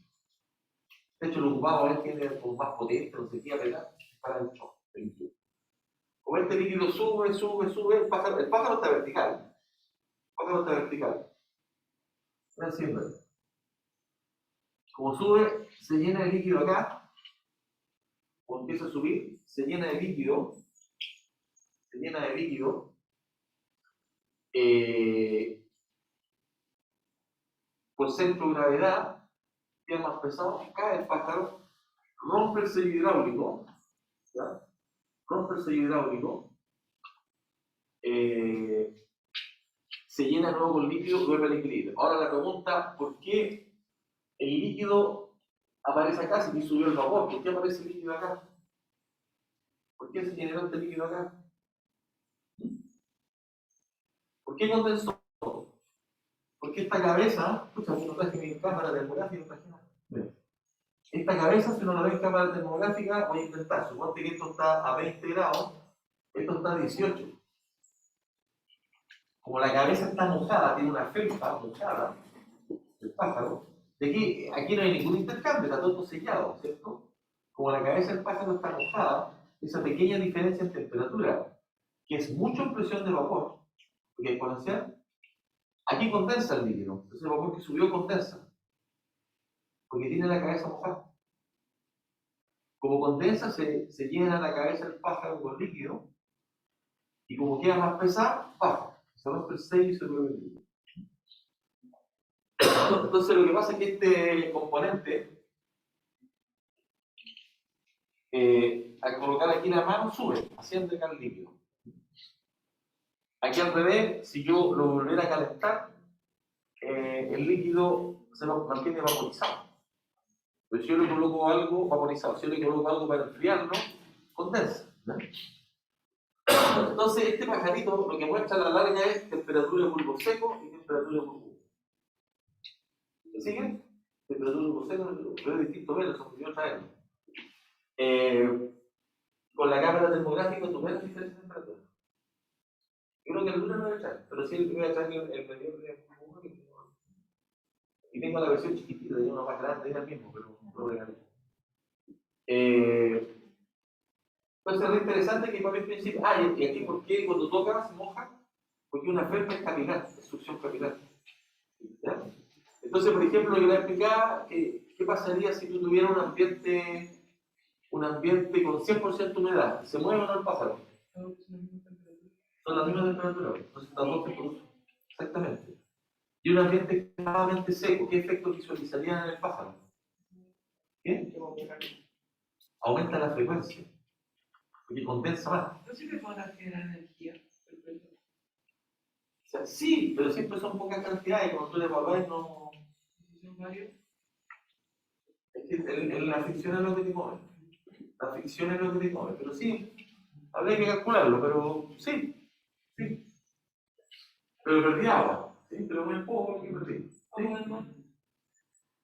De hecho, lo ocupado a veces tiene como más potente, no sé qué, apretar para el shock. Como este líquido sube, el pájaro está vertical. El pájaro está vertical. Está haciendo. Como sube, se llena de líquido acá, o empieza a subir, se llena de líquido, por centro de gravedad, queda más pesado, cae el pájaro, rompe el sello hidráulico, ¿ya? Rompe el sello hidráulico, se llena de nuevo con líquido, vuelve al equilibrio. Ahora la pregunta, ¿por qué el líquido aparece acá si subió el vapor? ¿Por qué aparece el líquido acá? ¿Por qué se generó este líquido acá? ¿Por qué condensó? Porque esta cabeza, escucha, uno traje mi cámara termográfica, esta cabeza, si uno la ve en cámara termográfica, voy a intentar, suponte que esto está a 20 grados, esto está a 18. Como la cabeza está mojada, tiene una felpa mojada, el pájaro, de aquí no hay ningún intercambio, está todo sellado, ¿cierto? Como la cabeza del pájaro está mojada, esa pequeña diferencia en temperatura, que es mucho en presión de vapor, porque exponencial, aquí condensa el líquido, entonces el vapor que subió condensa, porque tiene la cabeza mojada. Como condensa, se llena la cabeza del pájaro con líquido, y como queda más pesada, baja. Se rompe el sello y se mueve el líquido. Entonces lo que pasa es que este componente, al colocar aquí la mano, sube, asciende acá el líquido. Aquí al revés, si yo lo volviera a calentar, el líquido se mantiene vaporizado. Pero si yo le coloco algo vaporizado, si yo le coloco algo para enfriarlo, condensa, ¿no? Entonces este pajarito lo que muestra a la larga es temperatura de bulbo seco y temperatura de bulbo húmedo. ¿Me siguen? Temperatura de bulbo seco, pero es distinto verlo, son yo traerlo. Con la cámara termográfica tú ves la diferencia de temperatura. Yo creo que el Luna no voy a echar, pero sí el voy a echar el medidor de bulbo húmedo. Y tengo la versión chiquitita, yo una más grande, es el mismo, pero no lo voy a ver. Entonces es interesante que para el principio, y aquí ¿por qué cuando toca se moja? Porque una felpa es capilar, es succión capilar. ¿Ya? Entonces, por ejemplo, yo le explicaba qué pasaría si tú tuvieras un ambiente con 100% de humedad. ¿Se mueve o no el pájaro? Son las mismas temperaturas, entonces las dos temperaturas. Exactamente. Y un ambiente extremadamente seco, ¿qué efecto visualizaría en el pájaro? ¿Qué? Aumenta la frecuencia, porque condensa más.
¿No sirve para generar energía?
O sea, sí, pero siempre son pocas cantidades, cuando tú le evaluas no...
¿Son varios?
Es que la fricción es lo que te mueve. La fricción es lo que te mueve, pero sí, habría que calcularlo, pero sí. Pero perdí agua, ¿sí? Pero muy poco que perdí. ¿Sí?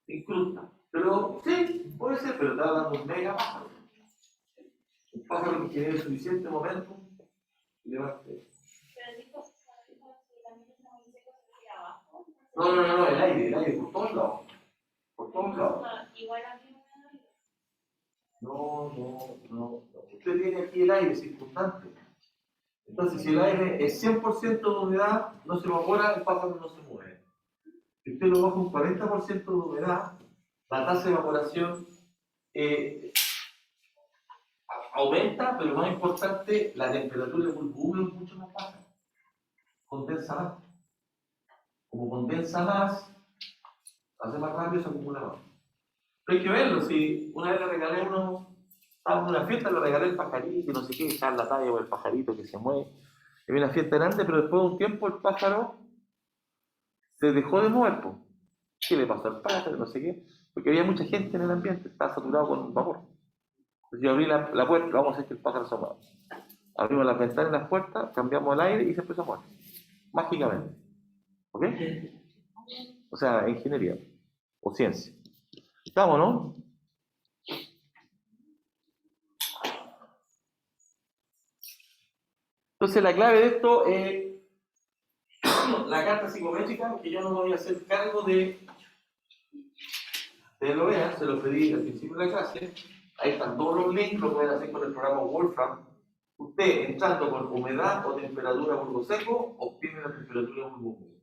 Incrusta. Pero sí, puede ser, pero está dando un mega pájaro. Un pájaro que tiene suficiente momento y le va a hacer. No, el aire, por todos lados. Por todos lados. No. Usted tiene aquí el aire circundante. Entonces, si el aire es 100% de humedad, no se evapora, el pájaro no se mueve. Si usted lo baja un 40% de humedad, la tasa de evaporación aumenta, pero más importante, la temperatura del bulbo húmedo es mucho más baja. Condensa más. Como condensa más, hace más rápido, se acumula más. Pero hay que verlo, si una vez le regalé uno, estábamos en una fiesta, le regalé el pajarito y no sé qué, echar la talla o el pajarito que se mueve. Había una fiesta grande, pero después de un tiempo el pájaro se dejó de mover, pues. ¿Qué le pasó al pájaro? No sé qué. Porque había mucha gente en el ambiente, estaba saturado con vapor. Entonces yo abrí la puerta, vamos a hacer que el pájaro se mueva. Abrimos las ventanas y las puertas, cambiamos el aire y se empezó a mover. Mágicamente. ¿Ok? O sea, ingeniería o ciencia. ¿Estamos, no? Entonces la clave de esto es la carta psicométrica, que yo no me voy a hacer cargo de lo vean, se lo pedí al principio de la clase. Ahí están todos los links, lo pueden hacer con el programa Wolfram. Usted, entrando con humedad o temperatura bulbo seco, obtiene la temperatura bulbo húmedo.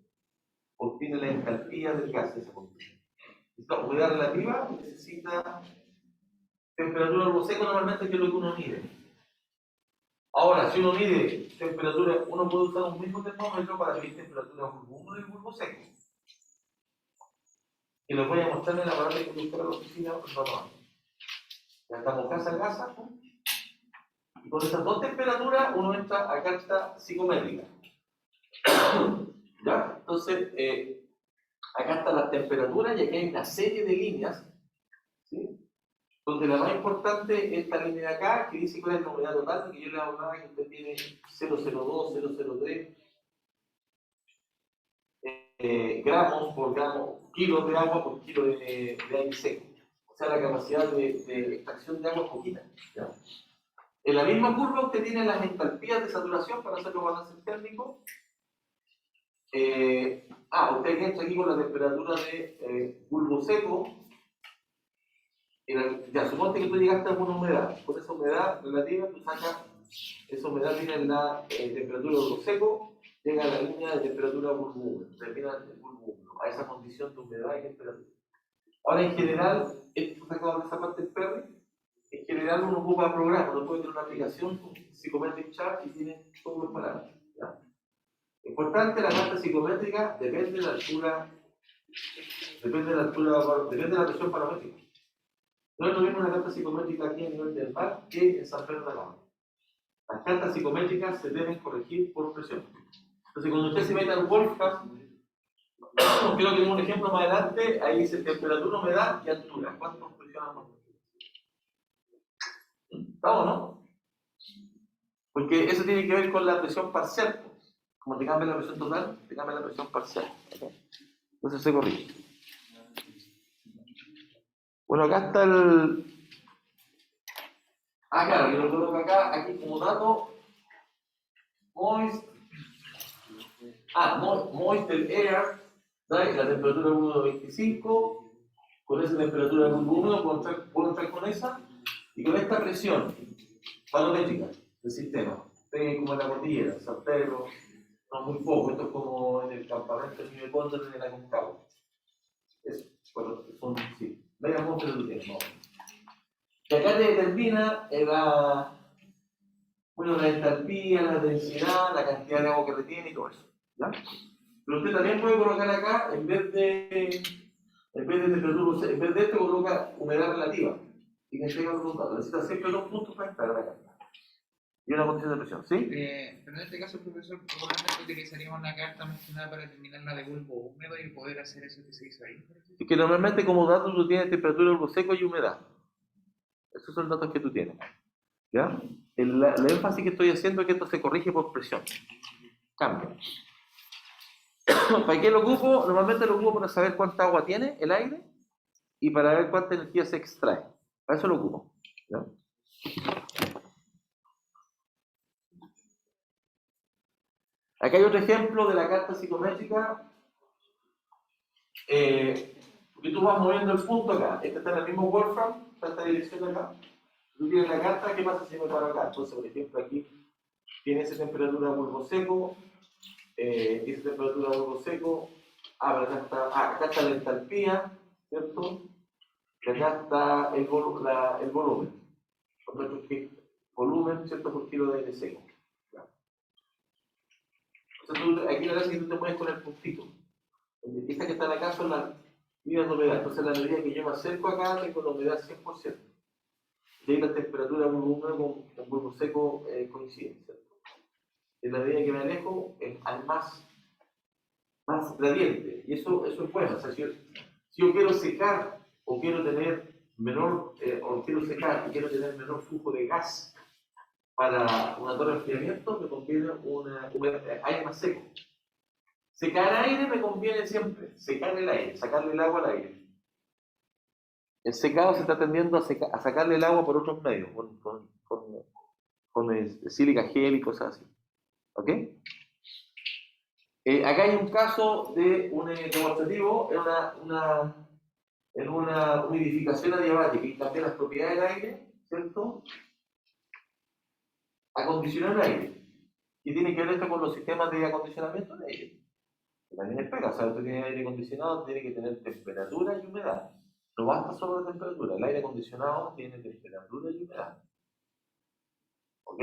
Obtiene la entalpía del gas de esa condición. Necesita humedad relativa, necesita temperatura bulbo seco, normalmente que es lo que uno mide. Ahora, si uno mide temperatura, uno puede usar un mismo termómetro para medir temperatura bulbo húmedo y bulbo seco. Y lo voy a mostrar en el aparato que conductor a la oficina, no. Ya estamos casa a casa. Y con esas dos temperaturas uno entra a carta psicométrica. ¿Ya? Entonces, acá están las temperaturas y aquí hay una serie de líneas, ¿sí? Donde la más importante es esta línea de acá, que dice cuál es la humedad total, que yo le hablaba que usted tiene 0,02, 0,03 gramos por gramo, kilos de agua por kilo de aire seco. O sea, la capacidad de extracción de agua es poquita, ¿ya? En la misma curva usted tiene las entalpías de saturación para hacer los balances térmicos. Usted entra aquí con la temperatura de bulbo seco. Ya, suponte que tú llegaste a una humedad. Con esa humedad relativa, tú sacas esa humedad, tiene la temperatura de bulbo seco, llega a la línea de temperatura bulbo húmedo, termina el bulbo húmedo, a esa condición de humedad y temperatura. Ahora, en general, esto sacado de esa parte del Perry. En general uno ocupa programas, uno puede tener una aplicación Psychometric Chart y tiene todos los parámetros. ¿Ya? Importante, la carta psicométrica depende de la altura, depende de la presión paramétrica. No es lo mismo una carta psicométrica aquí a nivel del mar que en San Pedro de la Cámara. Las cartas psicométricas se deben corregir por presión. Entonces, cuando usted se mete al Wolfram, creo que tengo un ejemplo más adelante, ahí dice temperatura, humedad y altura. ¿Cuánto presiona más? ¿Estamos, no? Porque eso tiene que ver con la presión parcial. Como te cambia la presión total, te cambia la presión parcial. ¿Okay? Entonces se corrige. Bueno, acá está el... claro, yo lo coloco acá, aquí como dato. Moisture air, ¿sabes? La temperatura 1.25. Con esa temperatura de 1 puedo entrar con esa. Y con esta presión panométrica del sistema, como en la cordillera, San Pedro, no muy poco, esto es como en el campamento de Nivel Cóndor en el Aconcagua. Eso, bueno, son, sí, media muestra del tiempo. Y acá te determina la entalpía, la densidad, la cantidad de agua que retiene y todo eso. ¿Ya? Pero usted también puede colocar acá, en vez de temperatura, en vez de esto, coloca humedad relativa. Y que llega el resultado. Necesita siempre 2 puntos para entrar acá. Y una condición de presión, ¿sí?
Pero en este caso, profesor, probablemente utilizaríamos la carta más que nada para determinar la de bulbo húmedo y poder hacer eso que se hizo ahí.
Es que normalmente como datos tú tienes temperatura, bulbo seco y humedad. Esos son datos que tú tienes. ¿Ya? El énfasis que estoy haciendo es que esto se corrige por presión. Cambia. ¿Para qué lo ocupo? Normalmente lo ocupo para saber cuánta agua tiene el aire y para ver cuánta energía se extrae. Para eso lo ocupo. ¿Ya? Acá hay otro ejemplo de la carta psicométrica, porque tú vas moviendo el punto acá. Este está en el mismo Wolfram, está esta dirección de acá. Tú tienes la carta, ¿qué pasa si me paro acá? Entonces, por ejemplo, aquí tiene esa temperatura de bulbo seco, esa temperatura de bulbo seco. Acá está la entalpía, ¿cierto? Y acá está el volumen. volumen, ¿cierto?, por kilo de aire seco. ¿Ya? Entonces, aquí la gracia es que tú te mueves con el puntito. Estas que están acá son las medidas de humedad. Entonces, la medida que yo me acerco acá, tengo la humedad 100%. Y ahí la temperatura de bulbo húmedo con bulbo seco coinciden, ¿cierto? En la medida que me alejo, hay más gradiente. Y eso es bueno. O sea, si yo quiero secar o quiero tener menor, o quiero secar y quiero tener menor flujo de gas para una torre de enfriamiento, me conviene aire más seco. Secar aire me conviene siempre, secar el aire, sacarle el agua al aire. El secado se está tendiendo a sacarle el agua por otros medios, con sílica gel y cosas así. ¿Ok? Acá hay un caso de un demostrativo en una humidificación adiabática y cambiar las propiedades del aire, ¿cierto? Acondicionar el aire. Y tiene que ver esto con los sistemas de acondicionamiento del aire. Que también es pega, o sea, usted tiene aire acondicionado, tiene que tener temperatura y humedad. No basta solo la temperatura, el aire acondicionado tiene temperatura y humedad. ¿Ok?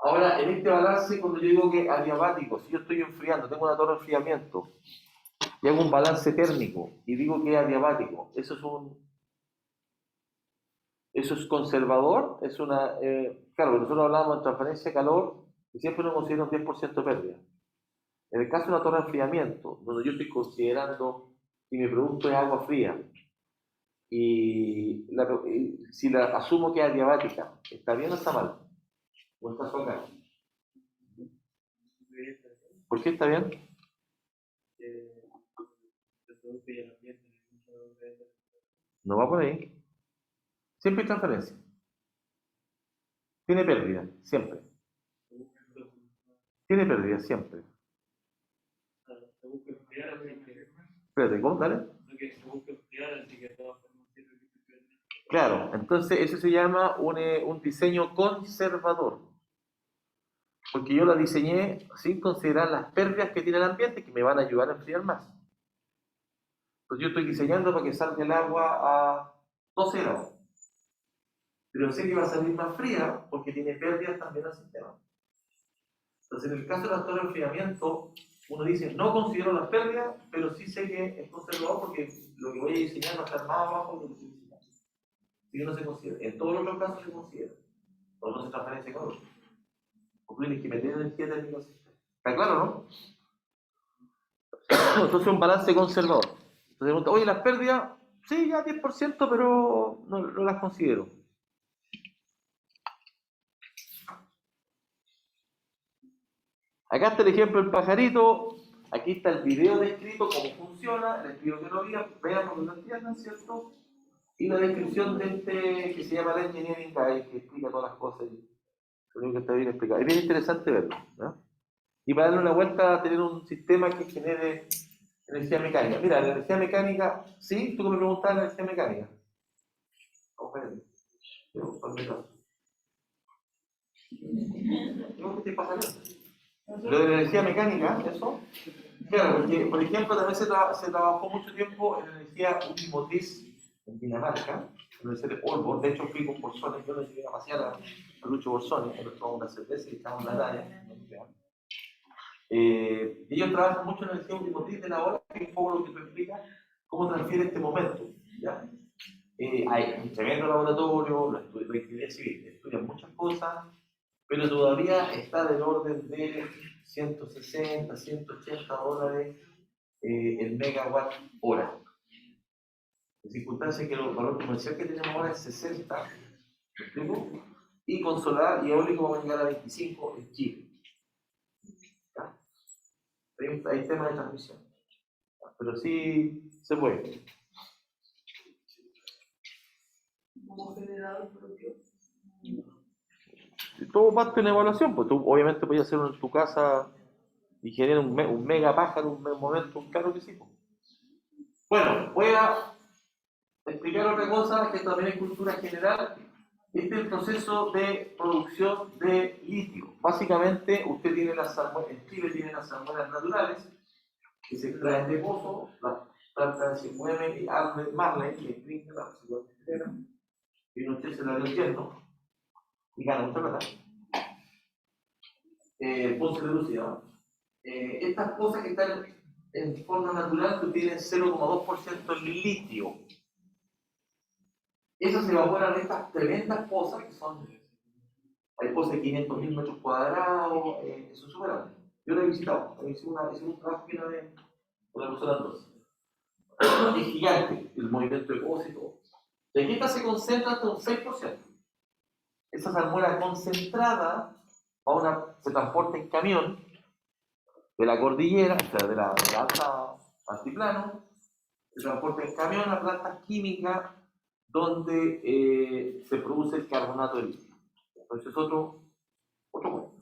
Ahora, en este balance, cuando yo digo que adiabático, si yo estoy enfriando, tengo una torre de enfriamiento, y hago un balance térmico, y digo que es adiabático, eso es conservador, claro, nosotros hablamos de transferencia de calor, y siempre nos considera un 10% de pérdida. En el caso de una torre de enfriamiento, donde yo estoy considerando que mi producto es agua fría, y si la asumo que es adiabática, ¿está bien o está mal? ¿O está acá? ¿Por qué está bien? No va por ahí. Siempre hay transferencia. Tiene pérdida, siempre. Tiene pérdida, siempre. Espérate, ¿cómo? Dale. Claro, entonces eso se llama un diseño conservador. Porque yo la diseñé sin considerar las pérdidas que tiene el ambiente que me van a ayudar a enfriar más. Entonces yo estoy diseñando para que salga el agua a 12 grados. Pero sé que va a salir más fría porque tiene pérdidas también al sistema. Entonces en el caso de la torre de enfriamiento, uno dice, no considero las pérdidas, pero sí sé que es conservador porque lo que voy a diseñar va a estar más abajo de lo que estoy diseñando. Si no se considera. En todos los otros casos se considera. O no se transferencia con otro. Porque tienes que meter energía térmica al sistema. ¿Está claro, no? Entonces un balance conservador. Entonces pregunta, oye, las pérdidas, sí, ya 10%, pero no las considero. Acá está el ejemplo del pajarito. Aquí está el video descrito, cómo funciona, les pido que lo vean porque lo entiendan, ¿cierto? Y la descripción de este que se llama la Engineering Guide, que explica todas las cosas. Creo que está bien explicado. Es bien interesante verlo, ¿no? Y para darle una vuelta a tener un sistema que genere energía mecánica. Mira, la energía mecánica, ¿sí? Tú que me preguntabas la energía mecánica. Vamos a ver. ¿Qué te pasa? Lo de la energía mecánica, eso. Claro, porque, por ejemplo, también se trabajó mucho tiempo en energía unimotriz en Dinamarca, en el de Aalborg. De hecho, fui con Bolsoni, yo le llegué a pasear a Lucho Bolsoni, él tomamos una cerveza y estábamos en la talla. Ellos trabajan mucho en energía unimotriz de la ola, que es un poco lo que tú explicas, cómo transfiere este momento. ¿Ya? Hay un tremendo laboratorio, la ingeniería civil estudian muchas cosas, pero todavía está del orden de 160, 180 dólares el megawatt hora. En circunstancias que el valor comercial que tenemos ahora es 60, ¿me explico? Y con solar y eólico vamos a llegar a 25 en Chile. ¿Ya? Hay temas de transmisión, pero sí se puede.
Como generador propio.
Todo parte de una evaluación, pues tú obviamente puedes hacerlo en tu casa y genera un mega pájaro, un momento, claro que sí. Pues. Bueno, voy a explicar otra cosa que también es cultura general. Este es el proceso de producción de litio. Básicamente, usted tiene las salmueras, en Chile tiene las salmueras naturales que se extraen de pozo, las plantas se mueven y arden Marley, y explica la básicamente y uno se la del invierno. y gana mucha plata. Ponce de Lucía. Estas cosas que están en forma natural que tienen 0,2% en litio. Esas se evaporan en estas tremendas pozas que son, hay pozas de 500.000 metros cuadrados, son súper grandes. Yo lo he visitado, hice un trabajo que una vez con la profesora Andrés. Es gigante el movimiento de pozas y todo. Y aquí esta se concentra hasta un 6%. Esa salmuera concentrada se transporta en camión de la cordillera, o sea, de la alta altiplano, se transporta en camión a plantas químicas donde se produce el carbonato de litio. Entonces es otro cuento.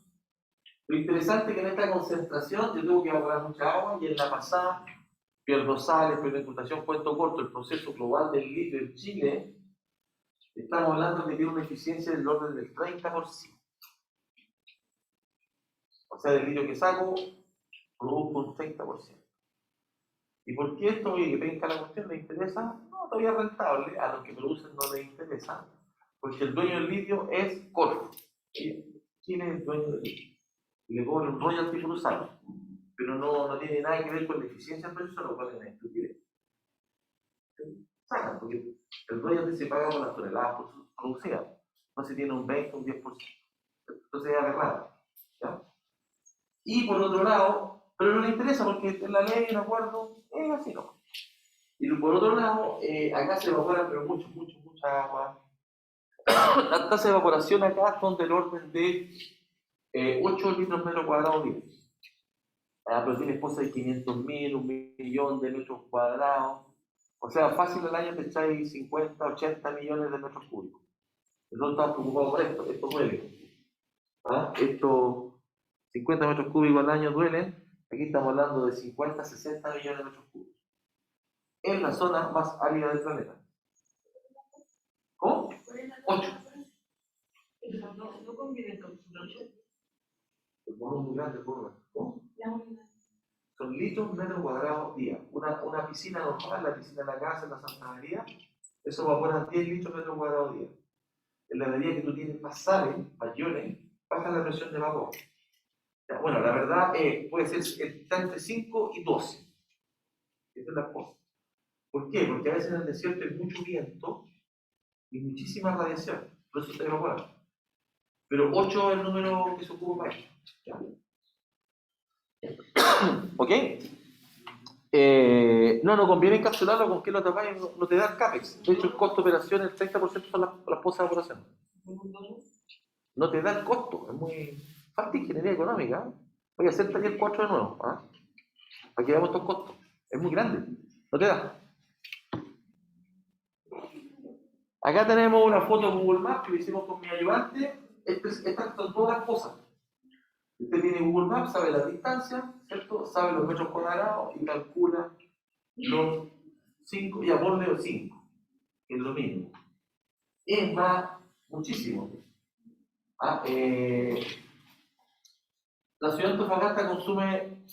Lo interesante es que en esta concentración yo tengo que evaporar mucha agua y en la pasada pierdo sales, pierdo incrustación, cuento corto, el proceso global del litio en Chile, estamos hablando de que tiene una eficiencia del orden del 30%. O sea, del litio que saco, produzco un 30%. ¿Y por qué esto? Oye, que penca la cuestión, ¿le interesa? No, todavía es rentable, a los que producen no les interesa, porque el dueño del litio es Corfo. ¿Quién es el dueño del litio? Y le cobran un royalty por usarlo, pero no tiene nada que ver con la eficiencia del proceso, lo cual es una estupidez. Sacan, porque el royalty se paga por las toneladas producidas, no se tiene un 20 o un 10%. Entonces es aberrante. ¿Ya? Y por otro lado, pero no le interesa porque en la ley, en acuerdo, es así, ¿no? Y por otro lado, acá se evapora, pero mucha agua. La tasa de evaporación acá son del orden de 8 litros metro cuadrado día. Pero tiene esposa de 500.000, 1.000.000 de metros cuadrados. O sea, fácil al año te echáis 50, 80 millones de metros cúbicos. No estamos preocupados por esto duele. Estos 50 metros cúbicos al año duelen. Aquí estamos hablando de 50, 60 millones de metros cúbicos. En la zona más árida del planeta. ¿Cómo? 8.
No conviene encapsularse.
El volumen muy grande, ¿cómo? Son litros metros cuadrados día. Una piscina normal, la piscina de la casa, en la Santa María, eso evapora 10 litros metros cuadrados día. En la medida que tú tienes más sales, mayores, baja la presión de vapor. Bueno, la verdad puede ser está entre 5 y 12. Esa es la cosa. ¿Por qué? Porque a veces en el desierto hay mucho viento y muchísima radiación. Por eso se evapora. Pero 8 es el número que se ocupa para esto. ¿Ok? No conviene encapsularlo con que lo tapáis, no te da el CAPEX. De hecho, el costo de operación, el 30% son las pozas de evaporación. No te da el costo, es muy falta de ingeniería económica. Voy a hacer el taller 4 de nuevo, para que veamos estos costos. Es muy grande, no te da. Acá tenemos una foto de Google Maps que lo hicimos con mi ayudante. Estas son todas las cosas. Usted tiene Google Maps, sabe las distancias, ¿cierto? Sabe los metros cuadrados y calcula los 5, ya ponle los 5, que es lo mismo. Es más, muchísimo. La ciudad de Antofagasta consume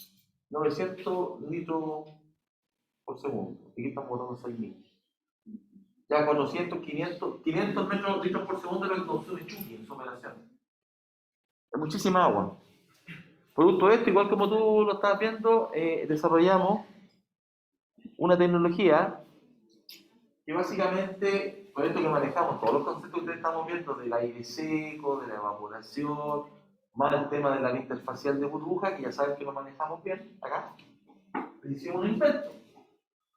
900 litros por segundo. Aquí estamos hablando de 6.000. Ya 400, 500 litros por segundo es lo que consume Chucky en su operación. Es muchísima agua. Producto de esto, igual como tú lo estabas viendo, desarrollamos una tecnología que básicamente, con esto que manejamos, todos los conceptos que estamos viendo del aire seco, de la evaporación, más el tema de la vista espacial de burbuja, que ya saben que lo manejamos bien acá, hicimos un invento.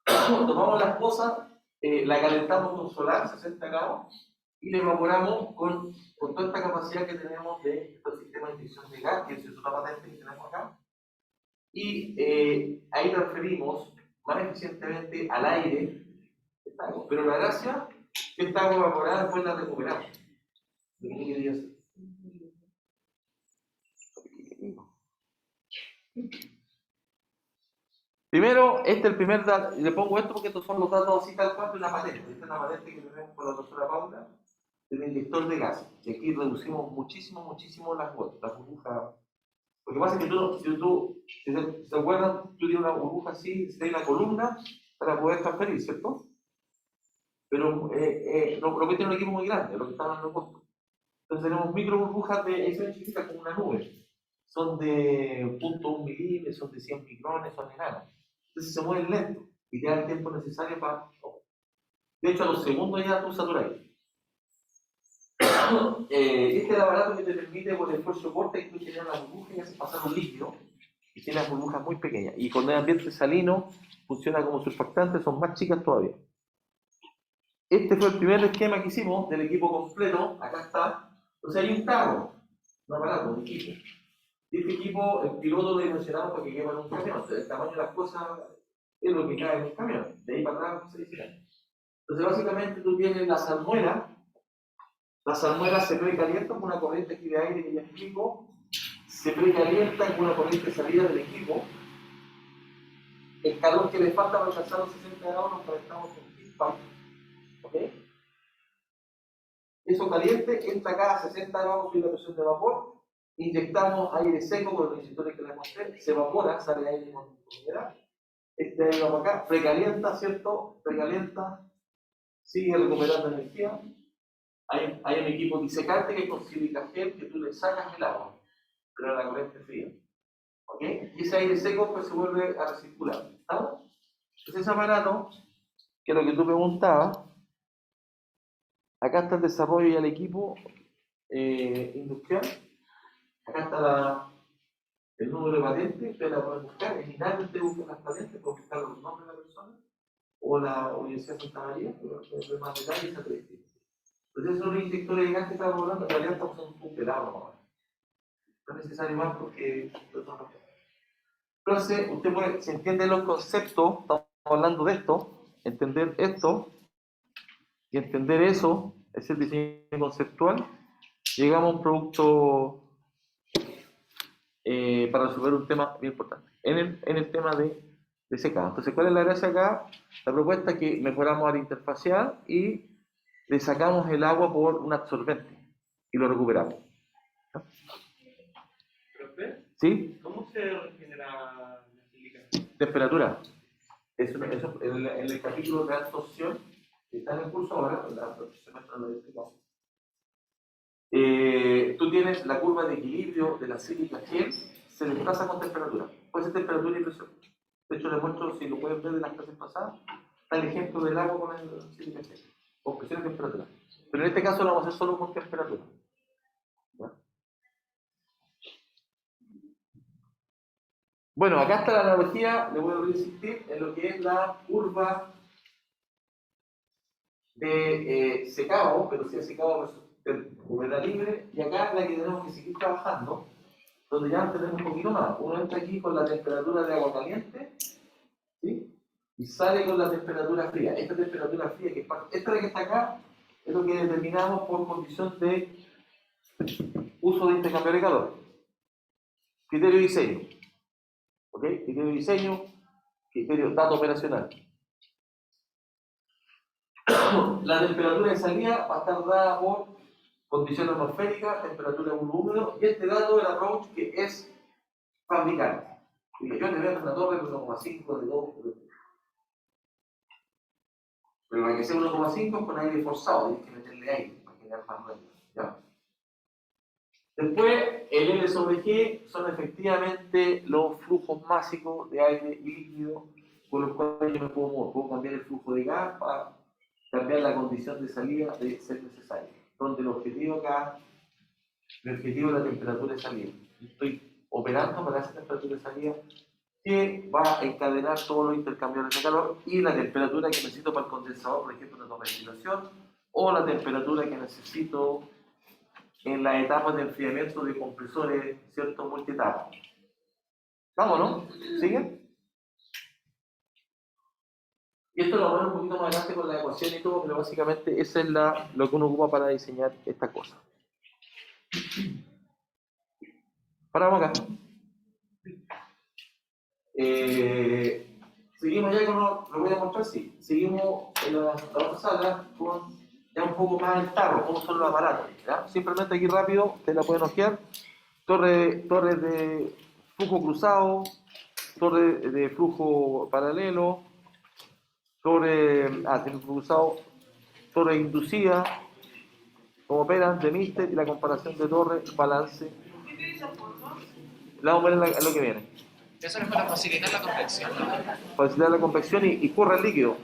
Tomamos las cosas, la calentamos con solar, 60 grados, y la evaporamos con toda esta capacidad que tenemos de estos sistemas de inyección de gas, que es otra patente que tenemos acá, y ahí transferimos más eficientemente al aire esta agua. Pero la gracia es que esta agua evaporada después la recuperamos. ¿De qué quería hacer? Primero, este es el primer dato, y le pongo esto porque estos son los datos así tal cual de una patente. Esta es la patente que tenemos con la doctora Paula del inyector de gas. Y aquí reducimos muchísimo las burbujas. Lo que pasa es que si se acuerdan, tú tienes una burbuja así, si tienes una columna, para poder transferir, ¿cierto? Pero lo que tiene un equipo muy grande, lo que está dando costo. Entonces tenemos micro burbujas de esas chiquitas como una nube. Son de 0.1 milímetros, son de 100 micrones, son enanas. Entonces se mueven lento y te da el tiempo necesario para... De hecho, a los segundos ya tú saturas. Este es el aparato que te permite por el esfuerzo corte que tú generas la burbuja y haces pasar un líquido y tiene las burbujas muy pequeñas. Y con el ambiente salino funciona como surfactante, son más chicas todavía. Este fue el primer esquema que hicimos del equipo completo. Acá está. Entonces hay un carro, un aparato, un equipo. Y este equipo, el piloto lo dimensionamos para que quepa en un camión. O sea, el tamaño de las cosas es lo que cae en un camión. De ahí para atrás se dice. Entonces básicamente tú tienes la salmuera. La salmuera se precalienta con una corriente aquí de aire que ya explico. Se precalienta con una corriente de salida del equipo. El calor que le falta para alcanzar los 60 grados nos conectamos con pipa. ¿Ok? Eso caliente entra acá a 60 grados de la presión de vapor. Inyectamos aire seco con los inyectores que les mostré. Se evapora, sale aire con humedad. Este aire va para acá, precalienta, ¿cierto? Precalienta, sigue recuperando energía. Hay un equipo disecante que es con silica gel que tú le sacas el agua, pero la corriente fría. ¿Ok? Y ese aire seco pues se vuelve a recircular. ¿Está? Entonces ese aparato, que es lo que tú preguntabas, acá está el desarrollo y el equipo industrial. Acá está el número de patente, ustedes la pueden buscar. En Italia ustedes buscan las patentes, pueden buscar los nombres de la persona, o la Universidad de Santa María, pero pueden ver más detalles esa estadística. Entonces, esos inyectores de gas que estamos hablando, en realidad estamos usando un pelado ahora. No es necesario más porque no son los. Entonces, usted puede, si entiende los conceptos, estamos hablando de esto, entender esto y entender eso, es el diseño conceptual, llegamos a un producto para resolver un tema bien importante. En el tema de secado. Entonces, ¿cuál es la gracia acá? La propuesta es que mejoramos la interfaz y le sacamos el agua por un absorbente y lo recuperamos.
¿Profe?
¿Sí?
¿Cómo se regenera la sílica?
Temperatura. Eso, en el capítulo de absorción, que está en el curso ahora, la absorción no lo he explicado. Tú tienes la curva de equilibrio de la sílica gel, se desplaza con temperatura. Puede ser temperatura y presión. De hecho, les muestro, si lo pueden ver de las clases pasadas, está el ejemplo del agua con el sílica gel, con presión y temperatura. Pero en este caso lo vamos a hacer solo con temperatura. ¿Ya? Bueno, acá está la analogía, le voy a insistir, en lo que es la curva de secado, pero si es secado versus humedad libre, y acá es la que tenemos que seguir trabajando, donde ya tenemos un poquito más. Uno entra aquí con la temperatura de agua caliente, ¿sí? Y sale con la temperatura fría. Esta temperatura fría, que esta de que está acá, es lo que determinamos por condición de uso de intercambio de calor. Criterio de diseño. ¿Ok? Criterio de diseño, criterio dato operacional. La temperatura de salida va a estar dada por condición atmosférica, temperatura de húmedo, y este dato del approach que es fabricante. Yo te voy a hacer una torre de 1,5 de 2, pero para que sea 1,5 con aire forzado, tienes que meterle aire para generar más ruido. ¿Ya? Después, el L sobre G son efectivamente los flujos máximos de aire y líquido con los cuales yo me puedo mover. Puedo cambiar el flujo de gas para cambiar la condición de salida de ser necesario. Donde el objetivo acá, el objetivo es la temperatura de salida. Estoy operando para esa temperatura de salida que va a encadenar todos los intercambios de calor y la temperatura que necesito para el condensador, por ejemplo, una ventilación, o la temperatura que necesito en las etapas de enfriamiento de compresores, ¿cierto? Multietapas. ¿Vamos, no? ¿Siguen? Y esto lo vamos a ver un poquito más adelante con la ecuación y todo, pero básicamente esa es lo que uno ocupa para diseñar esta cosa. Paramos acá. Seguimos ya con lo voy a mostrar, sí. Seguimos en la otra sala con ya un poco más el tarro, cómo son los aparatos. ¿Ya? Simplemente aquí rápido, ustedes la pueden ojear. Torre de flujo cruzado, torre de flujo paralelo, torre cruzado, torre inducida, como operan de Mister y la comparación de torre, balance.
¿Qué tiene esa forma?
La vamos a ver en lo que viene.
Eso es para facilitar la convección, ¿no?
Facilitar la convección y corre el líquido.